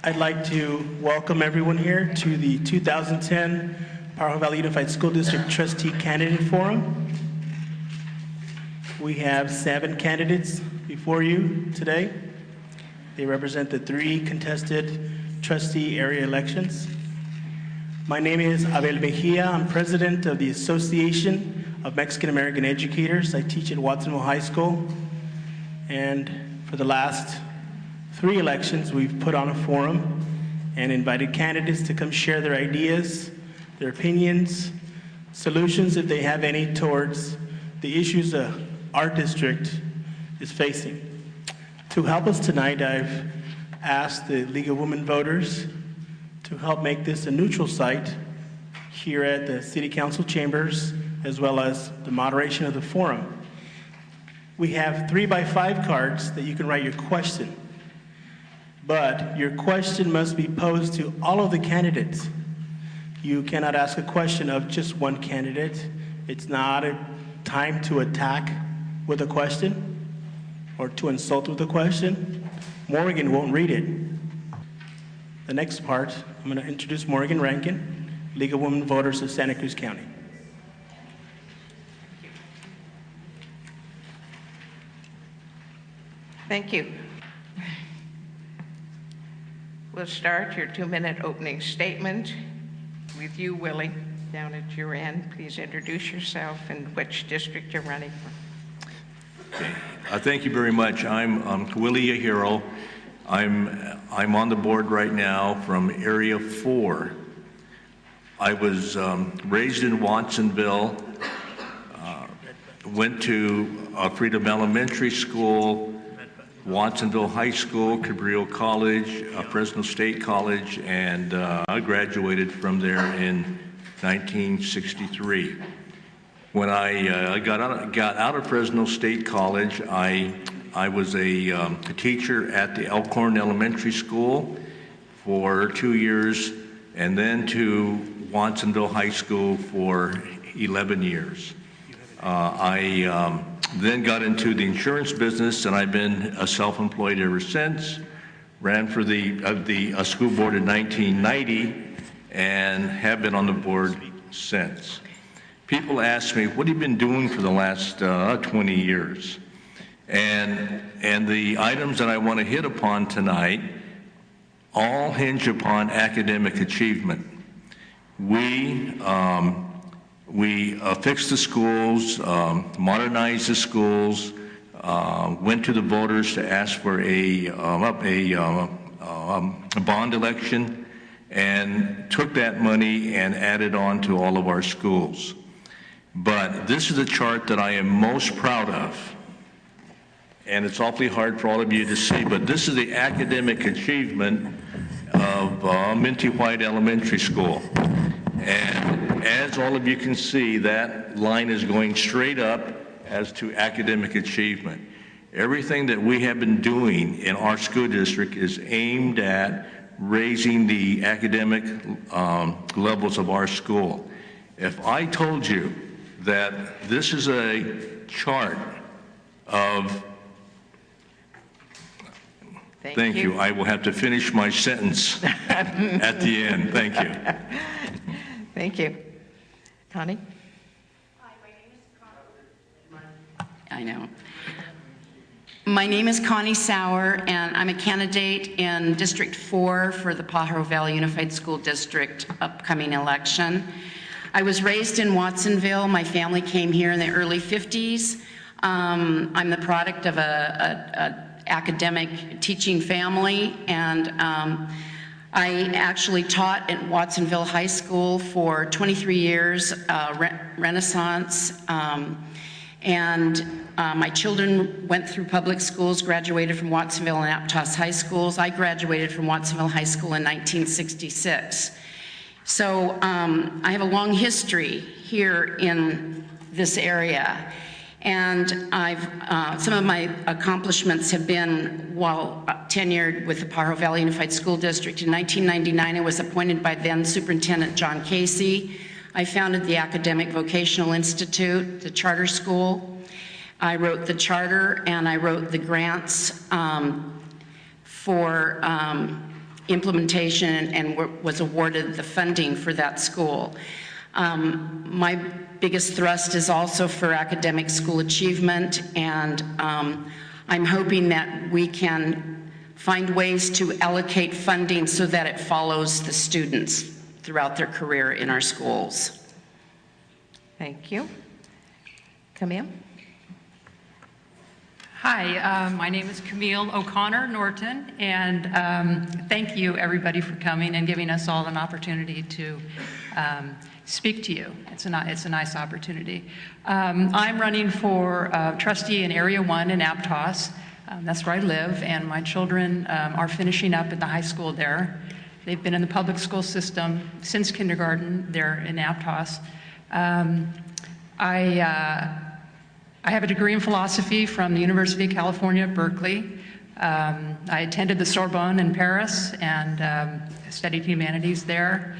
I'd like to welcome everyone here to the 2010 Pajaro Valley Unified School District Trustee Candidate Forum. We have 7 candidates before you today. They represent the 3 contested trustee area elections. My name is Abel Mejia. I'm president of the Association of Mexican American Educators. I teach at Watsonville High School. And for the last 3 elections, we've put on a forum and invited candidates to come share their ideas, their opinions, solutions, if they have any, towards the issues that our district is facing. To help us tonight, I've asked the League of Women Voters to help make this a neutral site here at the City Council chambers, as well as the moderation of the forum. We have 3x5 cards that you can write your question, but your question must be posed to all of the candidates. You cannot ask a question of just one candidate. It's not a time to attack with a question or to insult with a question. Morgan won't read it. The next part, I'm going to introduce Morgan Rankin, League of Women Voters of Santa Cruz County. Thank you. We'll start your 2-minute opening statement with you, Willie, down at your end. Please introduce yourself and which district you're running for. Okay. Thank you very much. I'm Willie Ahiro. I'm on the board right now from Area 4. I was raised in Watsonville, went to Freedom Elementary School, Watsonville High School, Cabrillo College, Fresno State College, and I graduated from there in 1963. When I got out of Fresno State College, I was a teacher at the Elkhorn Elementary School for 2 years, and then to Watsonville High School for 11 years. I then got into the insurance business, and I've been self-employed ever since. Ran for the school board in 1990, and have been on the board since. People ask me, what have you been doing for the last 20 years? And the items that I want to hit upon tonight all hinge upon academic achievement. We fixed the schools, modernized the schools, went to the voters to ask for a bond election, and took that money and added on to all of our schools. But this is the chart that I am most proud of, and it's awfully hard for all of you to see, but this is the academic achievement of Minty White Elementary School. And as all of you can see, that line is going straight up as to academic achievement. Everything that we have been doing in our school district is aimed at raising the academic levels of our school. If I told you that this is a chart of Thank you. I will have to finish my sentence at the end. Thank you. Thank you. Connie? Hi, my name is Connie Sauer, and I'm a candidate in District 4 for the Pajaro Valley Unified School District upcoming election. I was raised in Watsonville. My family came here in the early 50s. I'm the product of a academic teaching family, and I actually taught at Watsonville High School for 23 years, Renaissance, and my children went through public schools, graduated from Watsonville and Aptos High Schools. I graduated from Watsonville High School in 1966. So I have a long history here in this area. And some of my accomplishments have been while tenured with the Pajaro Valley Unified School District. In 1999, I was appointed by then Superintendent John Casey. I founded the Academic Vocational Institute, the charter school. I wrote the charter and I wrote the grants for implementation and was awarded the funding for that school. My biggest thrust is also for academic school achievement, and I'm hoping that we can find ways to allocate funding so that it follows the students throughout their career in our schools. Thank you. Camille? Hi, my name is Camille O'Connor Norton, and thank you everybody for coming and giving us all an opportunity to speak to you. It's a nice opportunity. I'm running for trustee in Area 1 in Aptos. That's where I live, and my children are finishing up at the high school there. They've been in the public school system since kindergarten there in Aptos. I have a degree in philosophy from the University of California at Berkeley. I attended the Sorbonne in Paris and studied humanities there.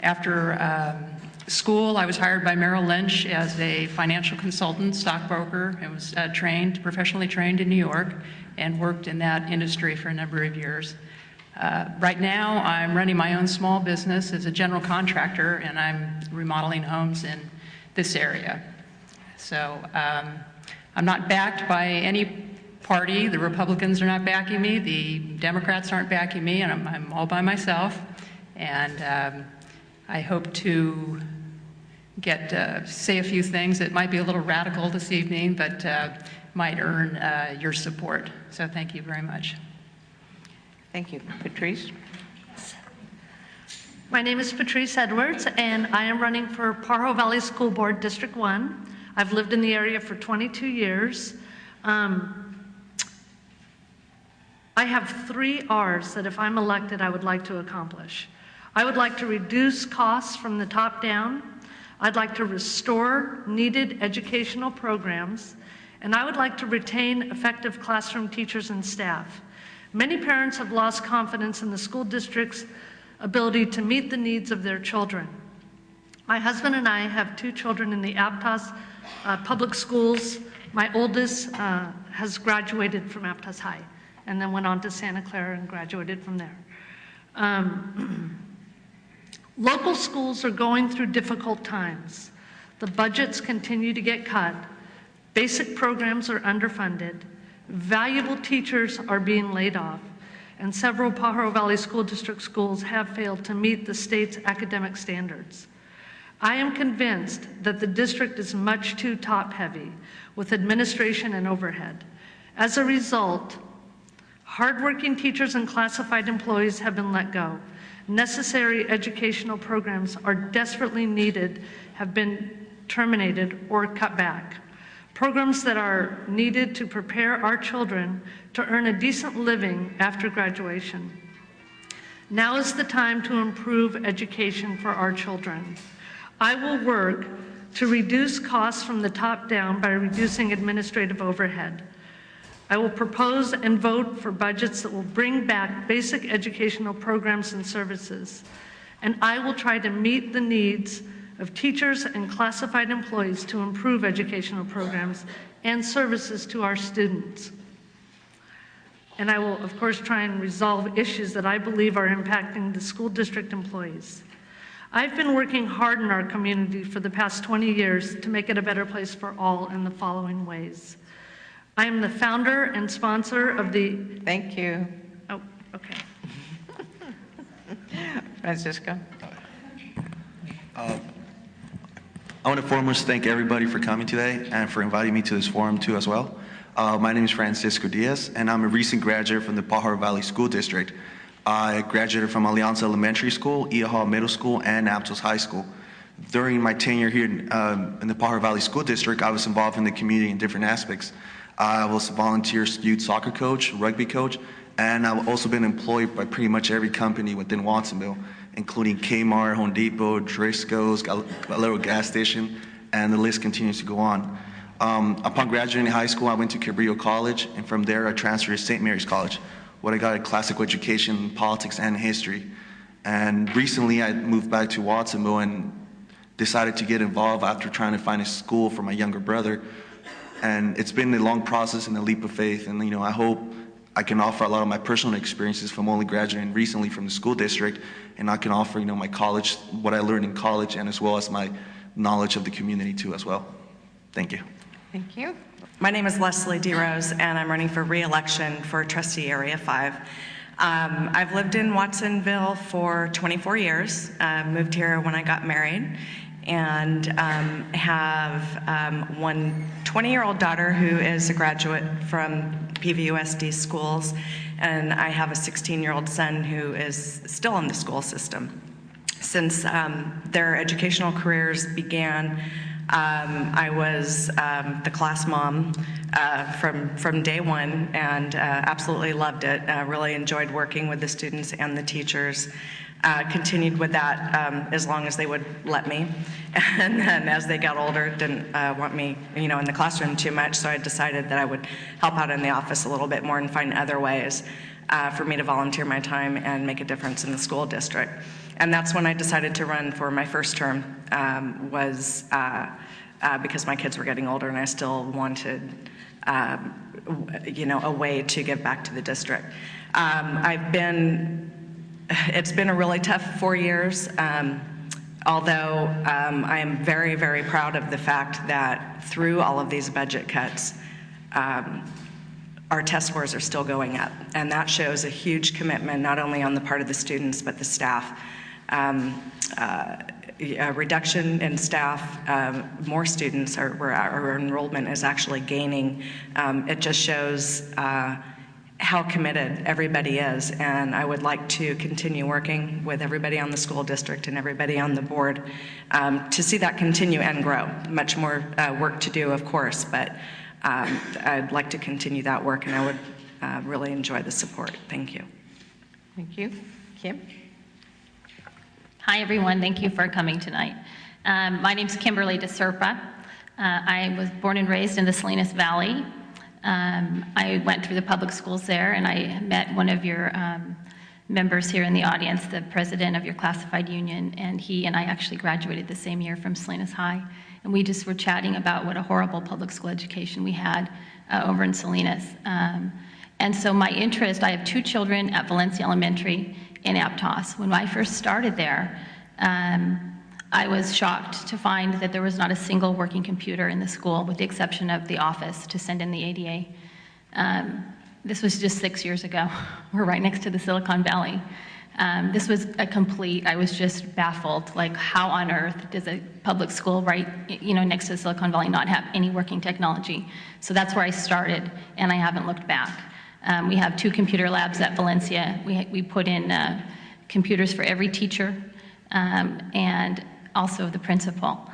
After school, I was hired by Merrill Lynch as a financial consultant, stockbroker. I was professionally trained in New York, and worked in that industry for a number of years. Right now, I'm running my own small business as a general contractor, and I'm remodeling homes in this area. So I'm not backed by any party. The Republicans are not backing me. The Democrats aren't backing me, and I'm all by myself. And I hope to say a few things that might be a little radical this evening, but might earn your support. So thank you very much. Thank you. Patrice? My name is Patrice Edwards, and I am running for Pajaro Valley School Board District 1. I've lived in the area for 22 years. I have 3 R's that if I'm elected, I would like to accomplish. I would like to reduce costs from the top down. I'd like to restore needed educational programs, and I would like to retain effective classroom teachers and staff. Many parents have lost confidence in the school district's ability to meet the needs of their children. My husband and I have 2 children in the Aptos public schools. My oldest has graduated from Aptos High and then went on to Santa Clara and graduated from there. Local schools are going through difficult times. The budgets continue to get cut. Basic programs are underfunded. Valuable teachers are being laid off, and several Pajaro Valley School District schools have failed to meet the state's academic standards. I am convinced that the district is much too top-heavy with administration and overhead. As a result, hardworking teachers and classified employees have been let go. Necessary educational programs are desperately needed, have been terminated or cut back. Programs that are needed to prepare our children to earn a decent living after graduation. Now is the time to improve education for our children. I will work to reduce costs from the top down by reducing administrative overhead. I will propose and vote for budgets that will bring back basic educational programs and services. And I will try to meet the needs of teachers and classified employees to improve educational programs and services to our students. And I will, of course, try and resolve issues that I believe are impacting the school district employees. I've been working hard in our community for the past 20 years to make it a better place for all in the following ways. I am the founder and sponsor of the... Thank you. Oh, okay. Francisco? I want to foremost thank everybody for coming today and for inviting me to this forum too as well. My name is Francisco Diaz, and I'm a recent graduate from the Pajaro Valley School District. I graduated from Alianza Elementary School, Iahall Middle School, and Aptos High School. During my tenure here in the Pajaro Valley School District, I was involved in the community in different aspects. I was a volunteer youth soccer coach, rugby coach, and I've also been employed by pretty much every company within Watsonville, including Kmart, Home Depot, Driscoll's, Valero gas station, and the list continues to go on. Upon graduating high school, I went to Cabrillo College, and from there I transferred to St. Mary's College, where I got a classical education, politics, and history. And recently I moved back to Watsonville and decided to get involved after trying to find a school for my younger brother. And it's been a long process and a leap of faith, and I hope I can offer a lot of my personal experiences from only graduating recently from the school district, and I can offer, my college, what I learned in college, and as well as my knowledge of the community too as well. Thank you. Thank you. My name is Leslie DeRose, and I'm running for re-election for Trustee Area 5. I've lived in Watsonville for 24 years, moved here when I got married, and have one 20-year-old daughter who is a graduate from PVUSD schools, and I have a 16-year-old son who is still in the school system. Since their educational careers began, I was the class mom from day one, and absolutely loved it. Really enjoyed working with the students and the teachers. Continued with that as long as they would let me. And then as they got older, didn't want me, in the classroom too much, so I decided that I would help out in the office a little bit more and find other ways for me to volunteer my time and make a difference in the school district. And that's when I decided to run for my first term, was because my kids were getting older and I still wanted, a way to give back to the district. It's been a really tough 4 years, although I am very, very proud of the fact that through all of these budget cuts, our test scores are still going up. And that shows a huge commitment, not only on the part of the students, but the staff. A reduction in staff, more students, our enrollment is actually gaining. It just shows how committed everybody is, and I would like to continue working with everybody on the school district and everybody on the board to see that continue and grow. Much more work to do, of course, but I'd like to continue that work, and I would really enjoy the support. Thank you. Thank you. Kim? Hi, everyone. Thank you for coming tonight. My name's Kimberly DeSerpa. I was born and raised in the Salinas Valley. I went through the public schools there, and I met one of your members here in the audience, the president of your classified union, and he and I actually graduated the same year from Salinas High. And we just were chatting about what a horrible public school education we had over in Salinas. And so my interest, I have 2 children at Valencia Elementary in Aptos. When I first started there, I was shocked to find that there was not a single working computer in the school, with the exception of the office to send in the ADA. This was just 6 years ago. We're right next to the Silicon Valley. This was I was just baffled, like how on earth does a public school right, next to the Silicon Valley not have any working technology? So that's where I started, and I haven't looked back. We have 2 computer labs at Valencia. We put in computers for every teacher, and also the principal.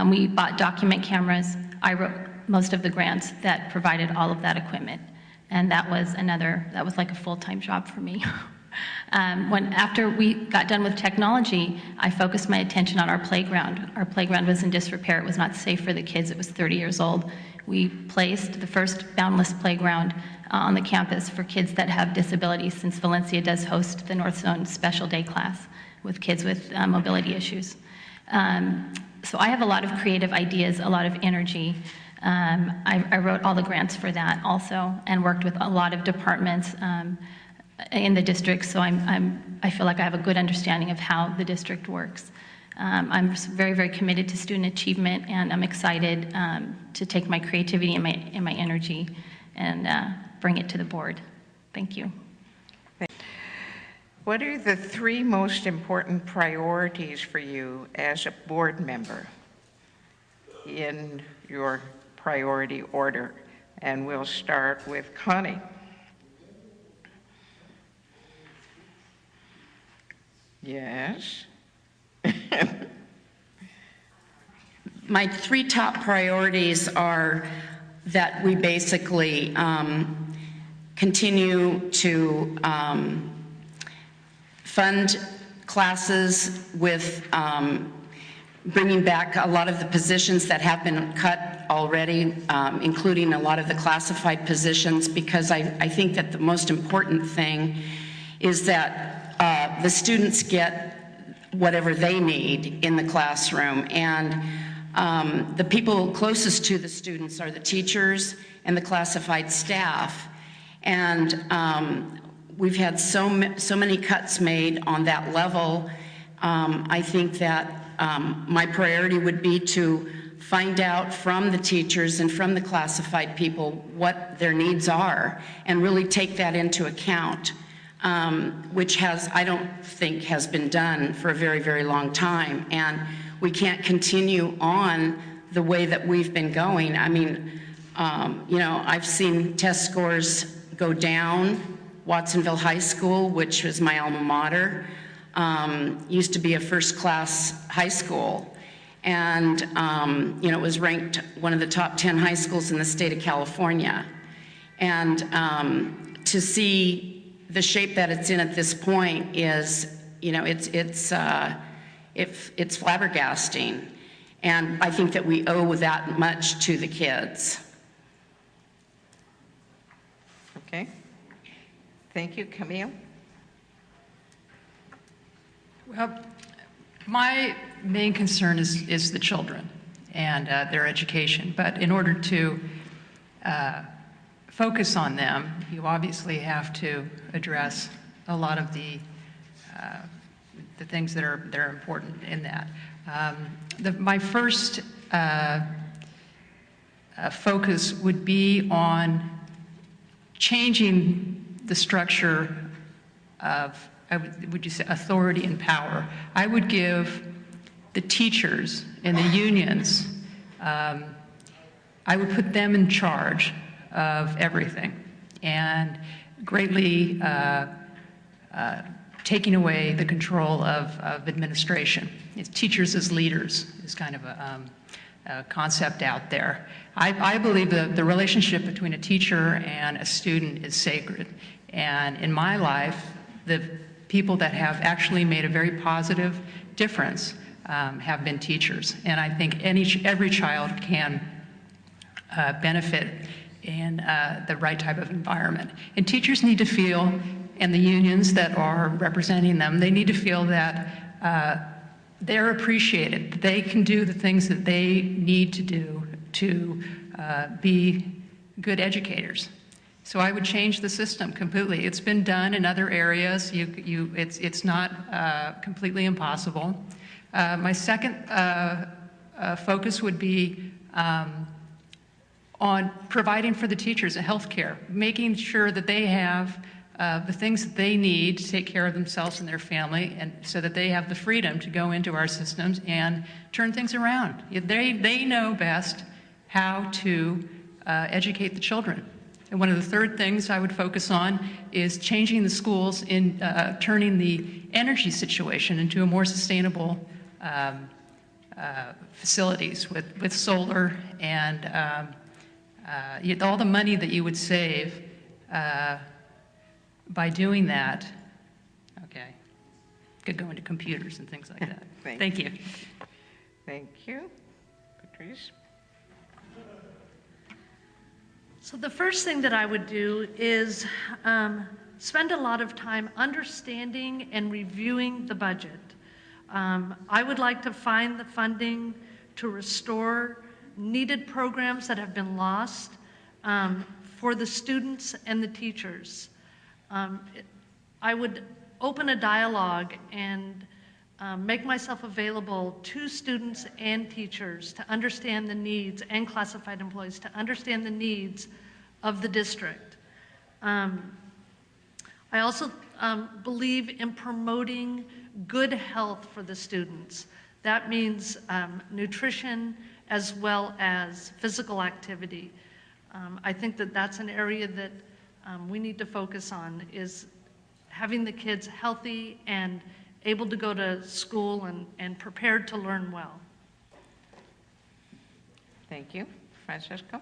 We bought document cameras. I wrote most of the grants that provided all of that equipment. And that was like a full-time job for me. After we got done with technology, I focused my attention on our playground. Our playground was in disrepair. It was not safe for the kids. It was 30 years old. We placed the first boundless playground on the campus for kids that have disabilities, since Valencia does host the North Zone Special Day class with kids with mobility issues. So I have a lot of creative ideas, a lot of energy. I wrote all the grants for that also, and worked with a lot of departments in the district, so I feel like I have a good understanding of how the district works. I'm very, very committed to student achievement, and I'm excited to take my creativity and my energy and bring it to the board. Thank you. What are the 3 most important priorities for you as a board member in your priority order? And we'll start with Connie. Yes. My 3 top priorities are that we basically continue to fund classes with bringing back a lot of the positions that have been cut already, including a lot of the classified positions, because I think that the most important thing is that the students get whatever they need in the classroom. And the people closest to the students are the teachers and the classified staff. And we've had so many cuts made on that level. I think that my priority would be to find out from the teachers and from the classified people what their needs are and really take that into account, which I don't think has been done for a very, very long time. And we can't continue on the way that we've been going. I mean, you know, I've seen test scores go down. Watsonville High School, which was my alma mater, used to be a first-class high school. And, you know, it was ranked one of the top 10 high schools in the state of California. And to see the shape that it's in at this point is, you know, it's flabbergasting. And I think that we owe that much to the kids. Okay. Thank you. Camille? Well, my main concern is the children and their education. But in order to focus on them, you obviously have to address a lot of the things that are important in that. My first focus would be on changing the structure of, would you say, authority and power. I would give the teachers and the unions, I would put them in charge of everything and greatly taking away the control of administration. It's teachers as leaders is kind of a concept out there. I believe the relationship between a teacher and a student is sacred. And in my life, the people that have actually made a very positive difference have been teachers. And I think every child can benefit in the right type of environment. And teachers need to feel, and the unions that are representing them, they need to feel that they're appreciated, that they can do the things that they need to do to be good educators. So I would change the system completely. It's been done in other areas. It's not completely impossible. My second focus would be on providing for the teachers a health care, making sure that they have the things that they need to take care of themselves and their family, and so that they have the freedom to go into our systems and turn things around. They know best how to educate the children. And one of the third things I would focus on is changing the schools in turning the energy situation into a more sustainable facilities with solar and all the money that you would save by doing that. Okay, could go into computers and things like that. Thank you. Thank you. Patrice? So the first thing that I would do is spend a lot of time understanding and reviewing the budget. I would like to find the funding to restore needed programs that have been lost for the students and the teachers. I would open a dialogue and make myself available to students and teachers to understand the needs, and classified employees to understand the needs of the district. I also believe in promoting good health for the students. That means nutrition as well as physical activity. I think that that's an area that we need to focus on, is having the kids healthy and able to go to school and prepared to learn well. Thank you. Francisco?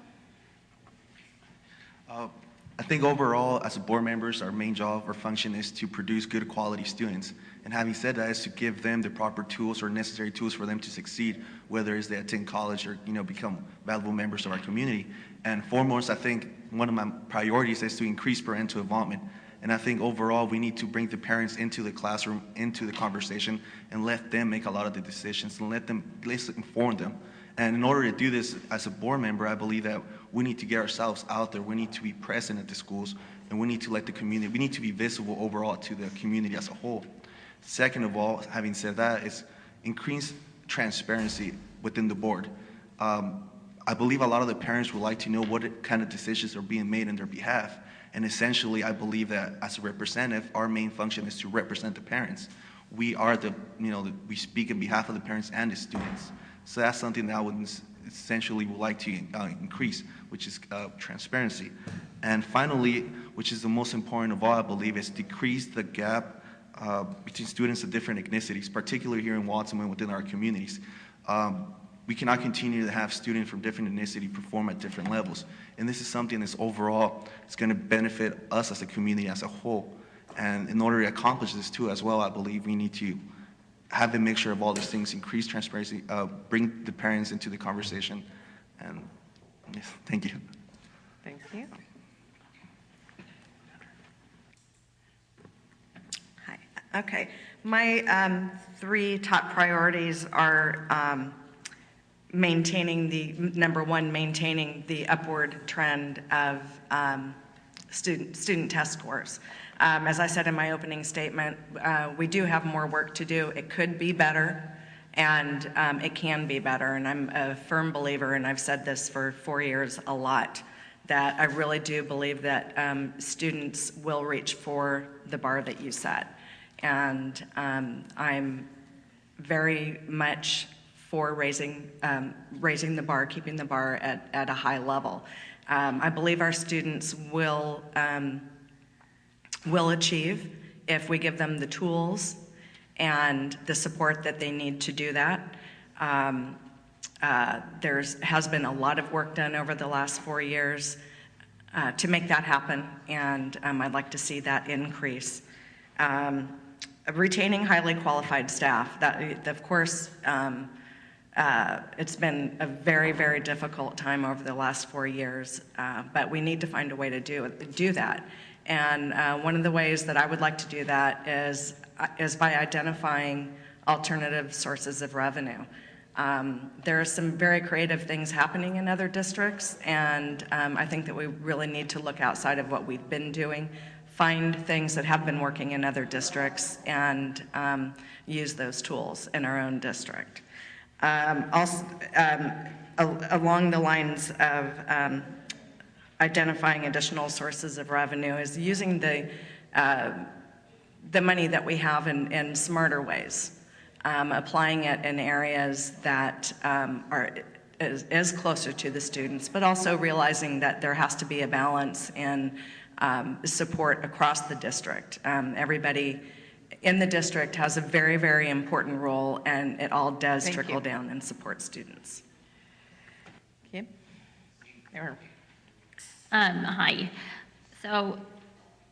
I think overall, as board members, our main job or function is to produce good quality students. And having said that, is to give them the proper tools or necessary tools for them to succeed, whether it's they attend college or become valuable members of our community. And foremost, I think one of my priorities is to increase parental involvement. And I think overall, we need to bring the parents into the classroom, into the conversation, and let them make a lot of the decisions, and let them inform them. And in order to do this as a board member, I believe that we need to get ourselves out there. We need to be present at the schools, and we need to let the community, we need to be visible overall to the community as a whole. Second of all, having said that, is increase transparency within the board. I believe a lot of the parents would like to know what kind of decisions are being made on their behalf. And essentially, I believe that as a representative, our main function is to represent the parents. We are we speak on behalf of the parents and the students. So that's something that I would essentially would like to increase, which is transparency. And finally, which is the most important of all, I believe, is decrease the gap between students of different ethnicities, particularly here in Watsonville within our communities. We cannot continue to have students from different ethnicity perform at different levels. And this is something that's overall is going to benefit us as a community as a whole. And in order to accomplish this too as well, I believe we need to have a mixture of all these things, increase transparency, bring the parents into the conversation. And yes, thank you. Thank you. Hi. Okay. My 3 top priorities are maintaining maintaining the upward trend of student test scores. As I said in my opening statement, we do have more work to do. It could be better, and it can be better. And I'm a firm believer, and I've said this for 4 years a lot, that I really do believe that students will reach for the bar that you set. And I'm very much for raising the bar, keeping the bar at a high level. I believe our students will achieve if we give them the tools and the support that they need to do that. There has been a lot of work done over the last 4 years to make that happen, and I'd like to see that increase. Retaining highly qualified staff, that of course, it's been a very, very difficult time over the last 4 years, but we need to find a way to do that. And one of the ways that I would like to do that is by identifying alternative sources of revenue. There are some very creative things happening in other districts, and I think that we really need to look outside of what we've been doing, find things that have been working in other districts, and use those tools in our own district. Also, along the lines of identifying additional sources of revenue is using the money that we have in smarter ways, applying it in areas that is closer to the students, but also realizing that there has to be a balance in support across the district. Everybody in the district has a very, very important role, and it all does trickle down and support students. Kim? There. Hi. So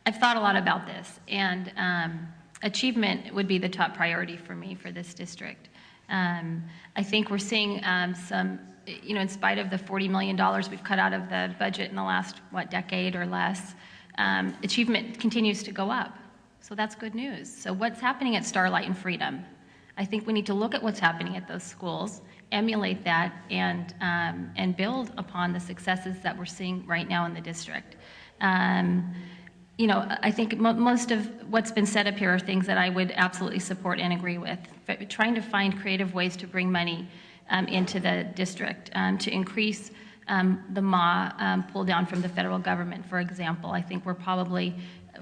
I've thought a lot about this, and achievement would be the top priority for me for this district. I think we're seeing some, in spite of the $40 million we've cut out of the budget in the last, decade or less, achievement continues to go up. So that's good news. So what's happening at Starlight and Freedom? I think we need to look at what's happening at those schools, emulate that, and build upon the successes that we're seeing right now in the district. I think most of what's been said up here are things that I would absolutely support and agree with. But trying to find creative ways to bring money into the district, to increase the MA pull down from the federal government, for example. I think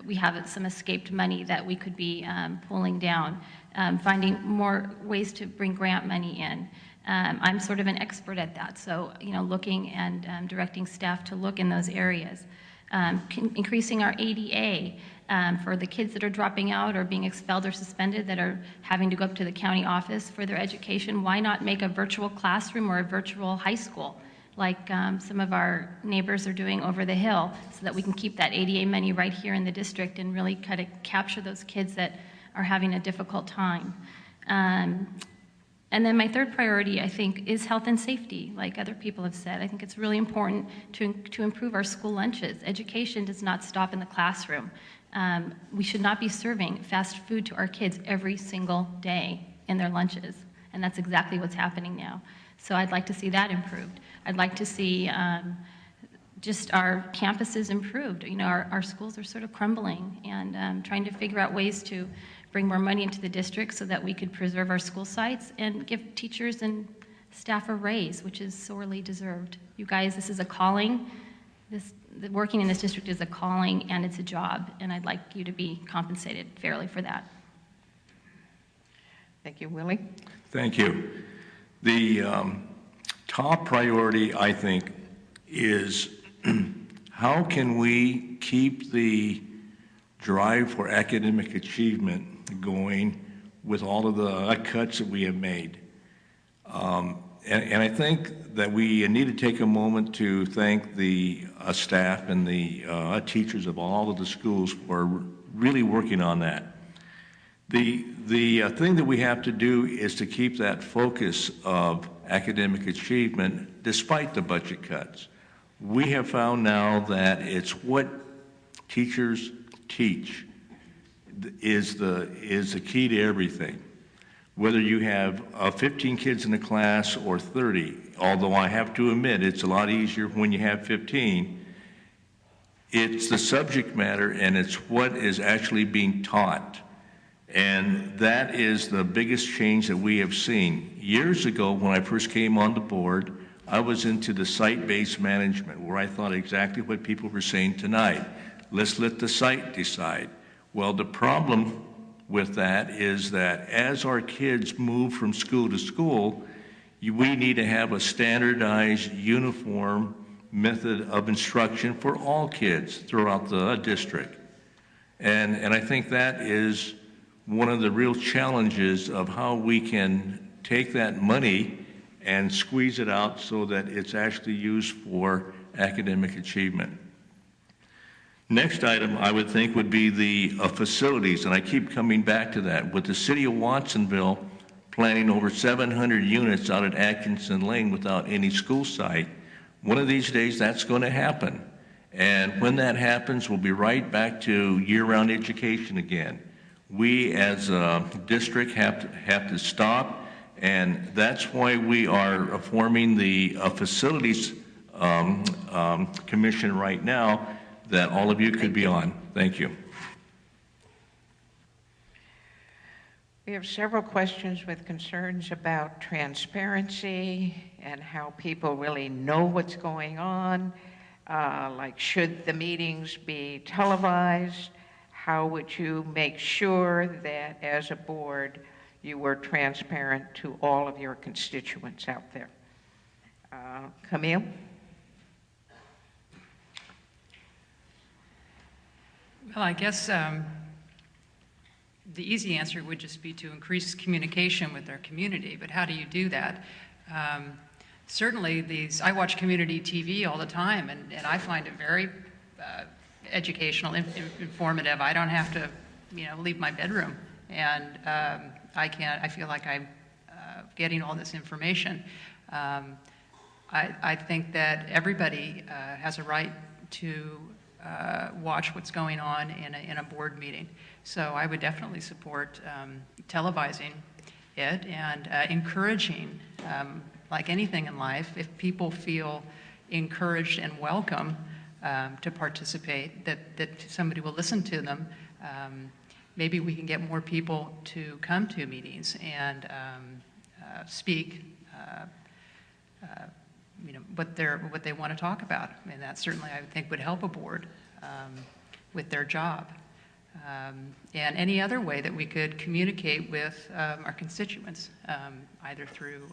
we have some escaped money that we could be pulling down, finding more ways to bring grant money in. I'm sort of an expert at that, so looking and directing staff to look in those areas. Increasing our ADA for the kids that are dropping out or being expelled or suspended that are having to go up to the county office for their education. Why not make a virtual classroom or a virtual high school like some of our neighbors are doing over the hill, so that we can keep that ADA money right here in the district and really kind of capture those kids that are having a difficult time. And then my third priority, I think, is health and safety, like other people have said. I think it's really important to improve our school lunches. Education does not stop in the classroom. We should not be serving fast food to our kids every single day in their lunches, and that's exactly what's happening now. So I'd like to see that improved. I'd like to see just our campuses improved. You know, our schools are sort of crumbling, and trying to figure out ways to bring more money into the district so that we could preserve our school sites and give teachers and staff a raise, which is sorely deserved. You guys, this is a calling. Working in this district is a calling, and it's a job, and I'd like you to be compensated fairly for that. Thank you. Willie? Thank you. The top priority, I think, is how can we keep the drive for academic achievement going with all of the cuts that we have made. And I think that we need to take a moment to thank the staff and the teachers of all of the schools for really working on that. The thing that we have to do is to keep that focus of academic achievement despite the budget cuts. We have found now that it's what teachers teach is the key to everything. Whether you have 15 kids in a class or 30, although I have to admit it's a lot easier when you have 15, it's the subject matter and it's what is actually being taught. And that is the biggest change that we have seen. Years ago, when I first came on the board, I was into the site-based management, where I thought exactly what people were saying tonight. Let's let the site decide. Well, the problem with that is that as our kids move from school to school, we need to have a standardized, uniform method of instruction for all kids throughout the district. And I think that is one of the real challenges of how we can take that money and squeeze it out so that it's actually used for academic achievement. Next item I would think would be the facilities, and I keep coming back to that. With the city of Watsonville planning over 700 units out at Atkinson Lane without any school site, one of these days that's going to happen. And when that happens, we'll be right back to year-round education again. We as a district have to stop, and that's why we are forming the facilities commission right now that all of you could be on. Thank you. We have several questions with concerns about transparency and how people really know what's going on. Like, should the meetings be televised? How would you make sure that as a board you were transparent to all of your constituents out there? Camille? Well, I guess the easy answer would just be to increase communication with our community, but how do you do that? Certainly I watch community TV all the time, and I find it very educational, informative. I don't have to, leave my bedroom, and I feel like I'm getting all this information. I think that everybody has a right to watch what's going on in a board meeting. So I would definitely support televising it and encouraging, like anything in life, if people feel encouraged and welcome to participate, that somebody will listen to them. Maybe we can get more people to come to meetings and speak what they want to talk about. And that certainly, I would think, would help a board with their job. And any other way that we could communicate with our constituents, either through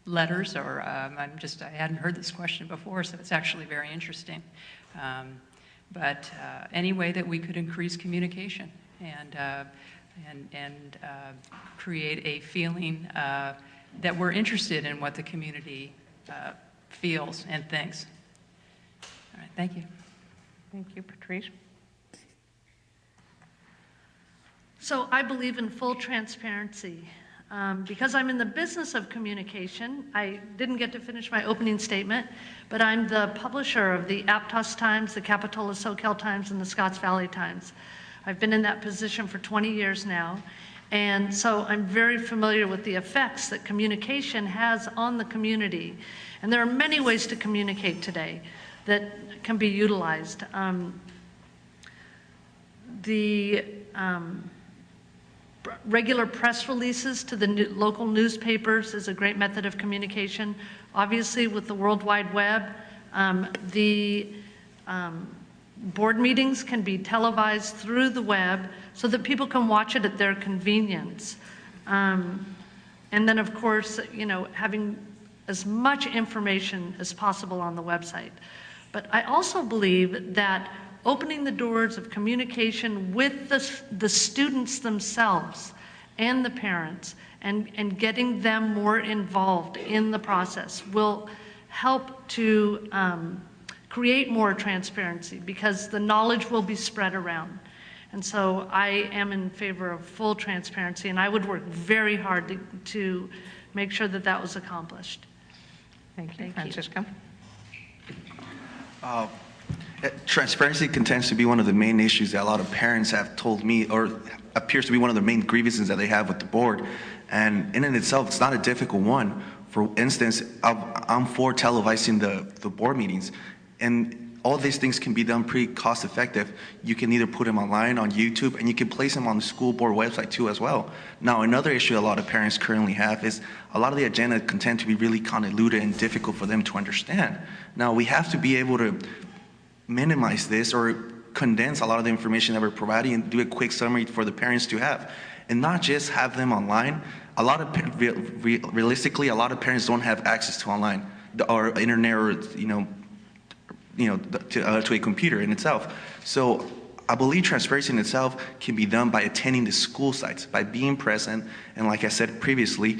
letters or, I hadn't heard this question before, so it's actually very interesting. But any way that we could increase communication and create a feeling that we're interested in what the community feels and thinks. All right, thank you. Thank you, Patrice. So I believe in full transparency. Because I'm in the business of communication, I didn't get to finish my opening statement, but I'm the publisher of the Aptos Times, the Capitola SoCal Times, and the Scotts Valley Times. I've been in that position for 20 years now, And so I'm very familiar with the effects that communication has on the community. And there are many ways to communicate today that can be utilized. Regular press releases to the local newspapers is a great method of communication. Obviously, with the World Wide Web, board meetings can be televised through the web so that people can watch it at their convenience. And then, of course, having as much information as possible on the website. But I also believe that opening the doors of communication with the students themselves and the parents and getting them more involved in the process will help to create more transparency, because the knowledge will be spread around. And so I am in favor of full transparency, and I would work very hard to make sure that that was accomplished. Thank you. Francisco? Transparency continues to be one of the main issues that a lot of parents have told me, or appears to be one of the main grievances that they have with the board. And in and itself, it's not a difficult one. For instance, I'm for televising the board meetings, and all these things can be done pretty cost effective. You can either put them online on YouTube, and you can place them on the school board website too as well. Now, another issue a lot of parents currently have is a lot of the agenda can tend to be really convoluted and difficult for them to understand. Now, we have to be able to minimize this or condense a lot of the information that we're providing and do a quick summary for the parents to have, and not just have them online. A lot of realistically, a lot of parents don't have access to online or internet, or to a computer in itself. So I believe transparency in itself can be done by attending the school sites, by being present, and like I said previously,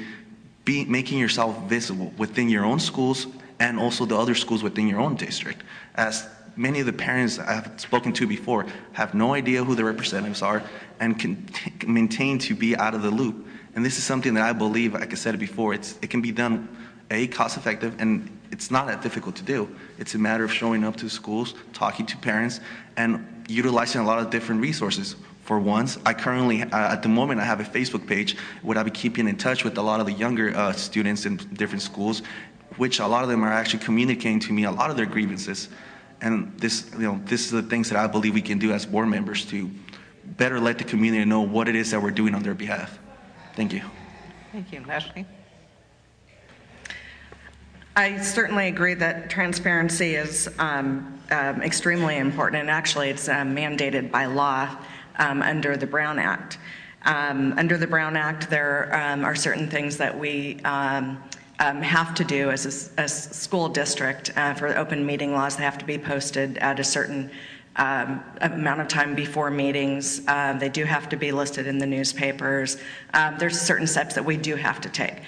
making yourself visible within your own schools and also the other schools within your own district. As many of the parents I've spoken to before have no idea who the representatives are and can maintain to be out of the loop. And this is something that I believe, like I said before, it can be done, cost effective, and it's not that difficult to do. It's a matter of showing up to schools, talking to parents, and utilizing a lot of different resources. For once, I currently, at the moment, I have a Facebook page where I'll be keeping in touch with a lot of the younger students in different schools, which a lot of them are actually communicating to me a lot of their grievances. And this is the things that I believe we can do as board members to better let the community know what it is that we're doing on their behalf. Thank you. Thank you. Leslie? I certainly agree that transparency is extremely important, and actually it's mandated by law under the Brown Act. Under the Brown Act, there are certain things that we have to do as a school district. For open meeting laws, they have to be posted at a certain amount of time before meetings. They do have to be listed in the newspapers. There's certain steps that we do have to take.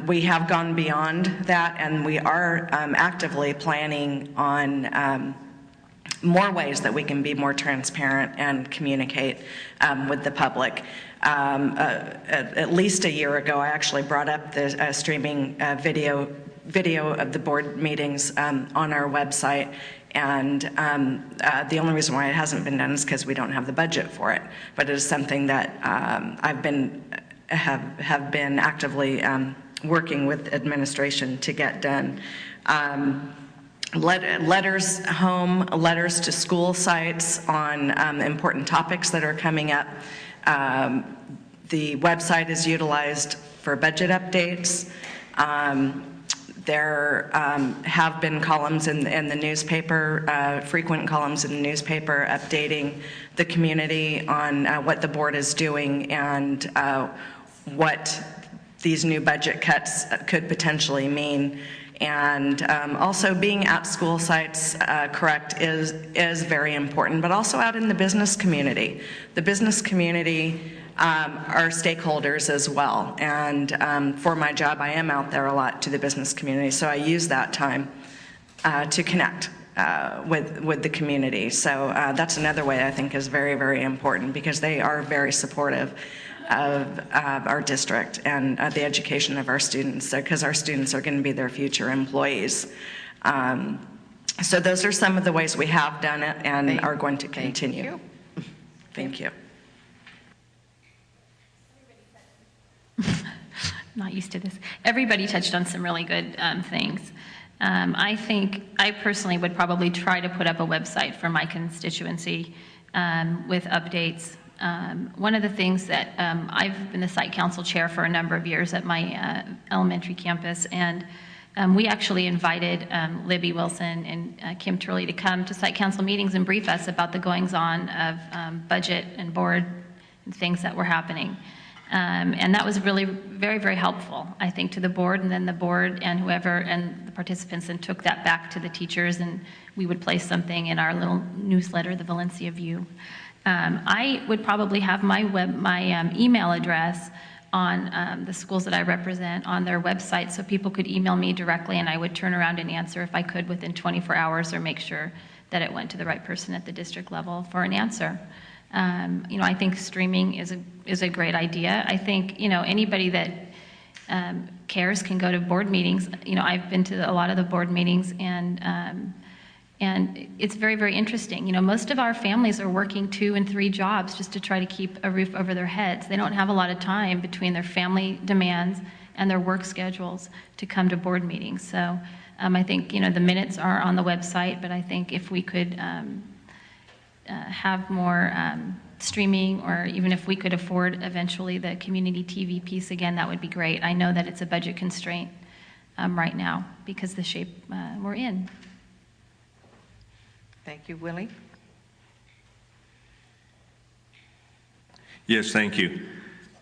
We have gone beyond that, and we are actively planning on more ways that we can be more transparent and communicate with the public. At least a year ago, I actually brought up the streaming video of the board meetings on our website, and the only reason why it hasn't been done is because we don't have the budget for it. But it is something that have been actively working with administration to get done. Letters home, letters to school sites on important topics that are coming up. The website is utilized for budget updates. There have been columns in the newspaper, frequent columns in the newspaper updating the community on what the board is doing and what these new budget cuts could potentially mean. And also being at school sites, correct, is very important, but also out in the business community. The business community are stakeholders as well. And for my job, I am out there a lot to the business community, so I use that time to connect with the community. So that's another way I think is very, very important, because they are very supportive of our district and the education of our students, because our students are going to be their future employees. So those are some of the ways we have done it and are going to continue. Thank you. Thank you. not used to this. Everybody touched on some really good things. I think I personally would probably try to put up a website for my constituency with updates. One of the things that I've been the site council chair for a number of years at my elementary campus, and we actually invited Libby Wilson and Kim Turley to come to site council meetings and brief us about the goings-on of budget and board and things that were happening. And that was really very, very helpful, I think, to the board, and then the board and whoever and the participants then took that back to the teachers, and we would place something in our little newsletter, the Valencia View. I would probably have my email address on the schools that I represent on their website, so people could email me directly, and I would turn around and answer if I could within 24 hours, or make sure that it went to the right person at the district level for an answer. I think streaming is a great idea. I think, anybody that cares can go to board meetings. I've been to a lot of the board meetings, and it's very, very interesting. Most of our families are working 2 and 3 jobs just to try to keep a roof over their heads. They don't have a lot of time between their family demands and their work schedules to come to board meetings. So I think, the minutes are on the website, but I think if we could have more streaming, or even if we could afford eventually the community TV piece again, that would be great. I know that it's a budget constraint right now because the shape we're in. Thank you, Willie. Yes, thank you.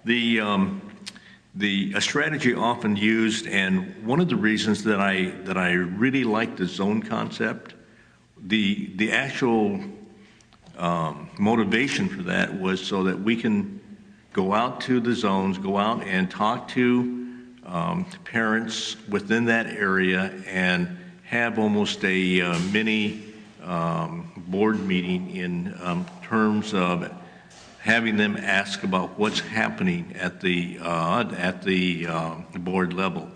A strategy often used, and one of the reasons that I really like the zone concept, the actual motivation for that was so that we can go out to the zones, go out and talk to parents within that area, and have almost a mini board meeting in terms of having them ask about what's happening at the board level.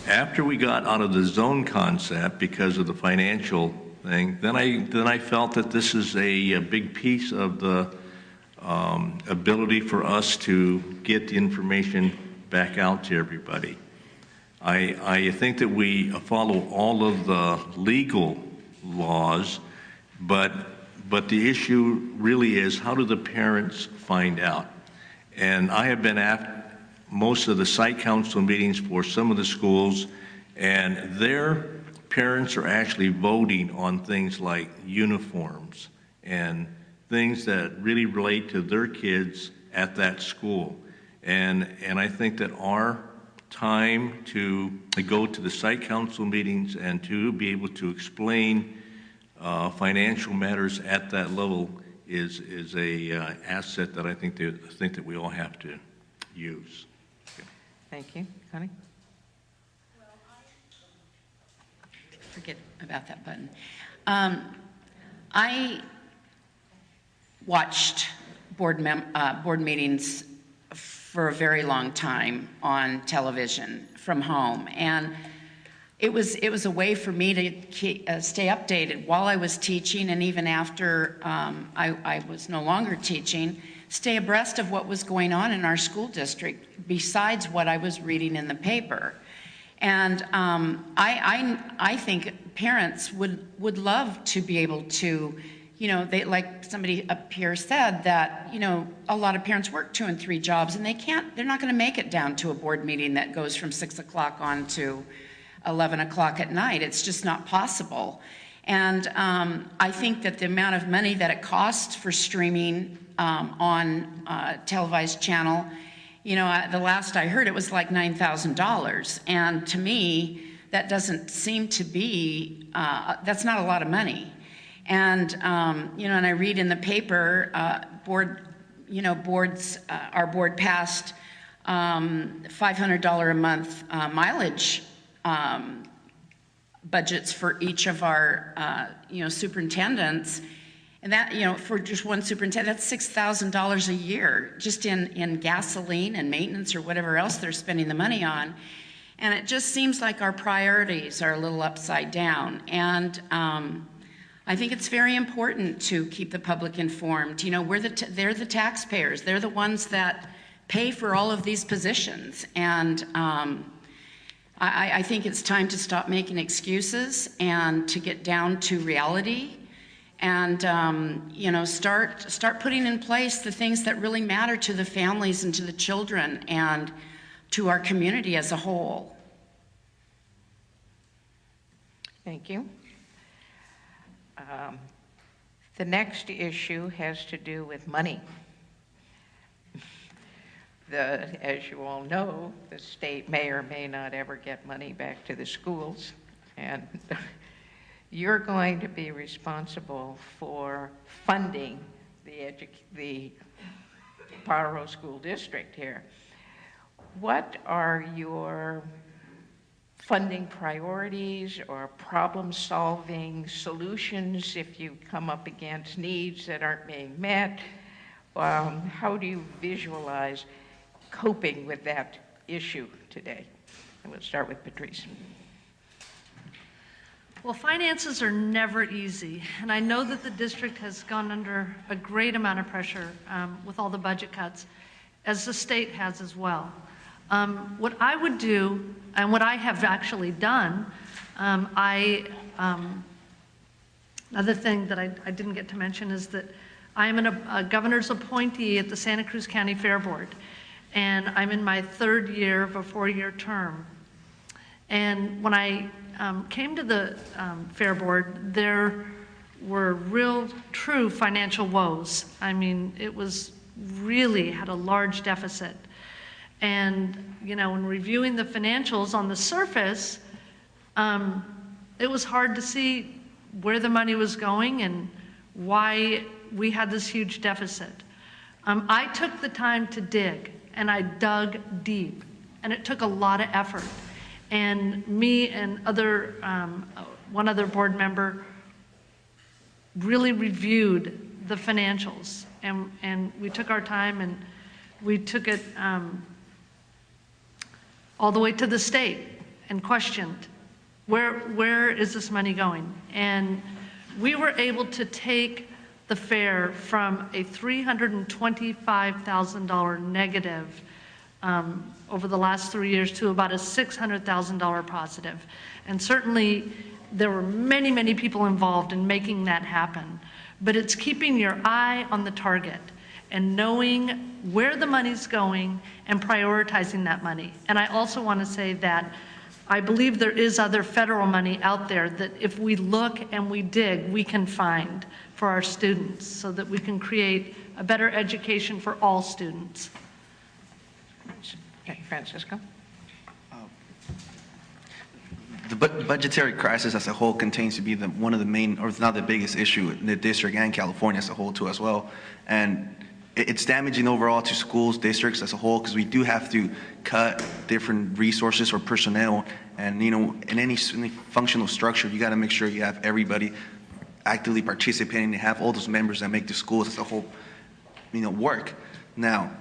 After we got out of the zone concept because of the financial thing, then I felt that this is a big piece of the ability for us to get the information back out to everybody. I think that we follow all of the legal laws, but the issue really is, how do the parents find out? And I have been at most of the site council meetings for some of the schools, and their parents are actually voting on things like uniforms and things that really relate to their kids at that school. And I think that our time to go to the site council meetings and to be able to explain financial matters at that level is a asset that I think that we all have to use. Thank you. Connie? Forget about that button. I watched board meetings for a very long time on television from home, and it was a way for me to stay updated while I was teaching, and even after I was no longer teaching, stay abreast of what was going on in our school district besides what I was reading in the paper. And I think parents would love to be able to, like somebody up here said, that, a lot of parents work 2 and 3 jobs, and they're not going to make it down to a board meeting that goes from 6 o'clock on to 11 o'clock at night. It's just not possible. And I think that the amount of money that it costs for streaming on a televised channel, the last I heard, it was like $9,000. And to me, that doesn't seem to be, that's not a lot of money. And, and I read in the paper, our board passed $500 a month mileage budgets for each of our, superintendents. And that, for just one superintendent, that's $6,000 a year just in gasoline and maintenance or whatever else they're spending the money on. And it just seems like our priorities are a little upside down. And I think it's very important to keep the public informed. They're the taxpayers. They're the ones that pay for all of these positions. And I think it's time to stop making excuses and to get down to reality and start putting in place the things that really matter to the families and to the children and to our community as a whole. Thank you. The next issue has to do with money. As you all know, the state may or may not ever get money back to the schools, and you're going to be responsible for funding the Pajaro School District here. What are your funding priorities or problem-solving solutions if you come up against needs that aren't being met? How do you visualize coping with that issue today? And we'll start with Patrice. Well, finances are never easy, and I know that the district has gone under a great amount of pressure with all the budget cuts, as the state has as well. What I would do, and what I have actually done, another thing that I didn't get to mention is that I am a governor's appointee at the Santa Cruz County Fair Board, and I'm in my third year of a 4-year term. And when I came to the Fair Board, there were real, true financial woes. I mean, it was really had a large deficit. And, in reviewing the financials on the surface, it was hard to see where the money was going and why we had this huge deficit. I took the time to dig, and I dug deep, and it took a lot of effort. And me and one other board member really reviewed the financials, and we took our time and we took it all the way to the state and questioned, where is this money going? And we were able to take the fair from a $325,000 negative over the last 3 years to about a $600,000 positive. And certainly there were many, many people involved in making that happen. But it's keeping your eye on the target and knowing where the money's going and prioritizing that money. And I also want to say that I believe there is other federal money out there that if we look and we dig, we can find for our students so that we can create a better education for all students. Okay, Francisco. The budgetary crisis as a whole continues to be one of the main, or if not the biggest issue in the district and California as a whole too as well. And it's damaging overall to schools, districts as a whole, because we do have to cut different resources or personnel. And in any functional structure, you got to make sure you have everybody actively participating and have all those members that make the schools as a whole, work. Now,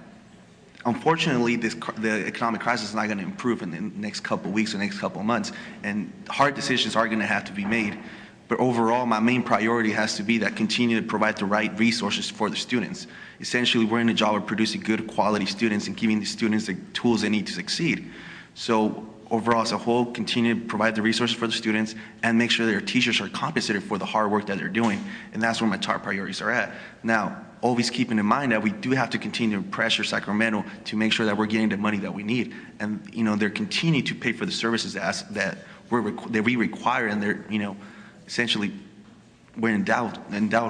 unfortunately, the economic crisis is not going to improve in the next couple of weeks or next couple of months, and hard decisions are going to have to be made. But overall, my main priority has to be that continue to provide the right resources for the students. Essentially, we're in a job of producing good quality students and giving the students the tools they need to succeed. So overall, as a whole, continue to provide the resources for the students and make sure their teachers are compensated for the hard work that they're doing. And that's where my top priorities are at. Now, always keeping in mind that we do have to continue to pressure Sacramento to make sure that we're getting the money that we need. And, they're continuing to pay for the services that we require, and they're, essentially we're endowed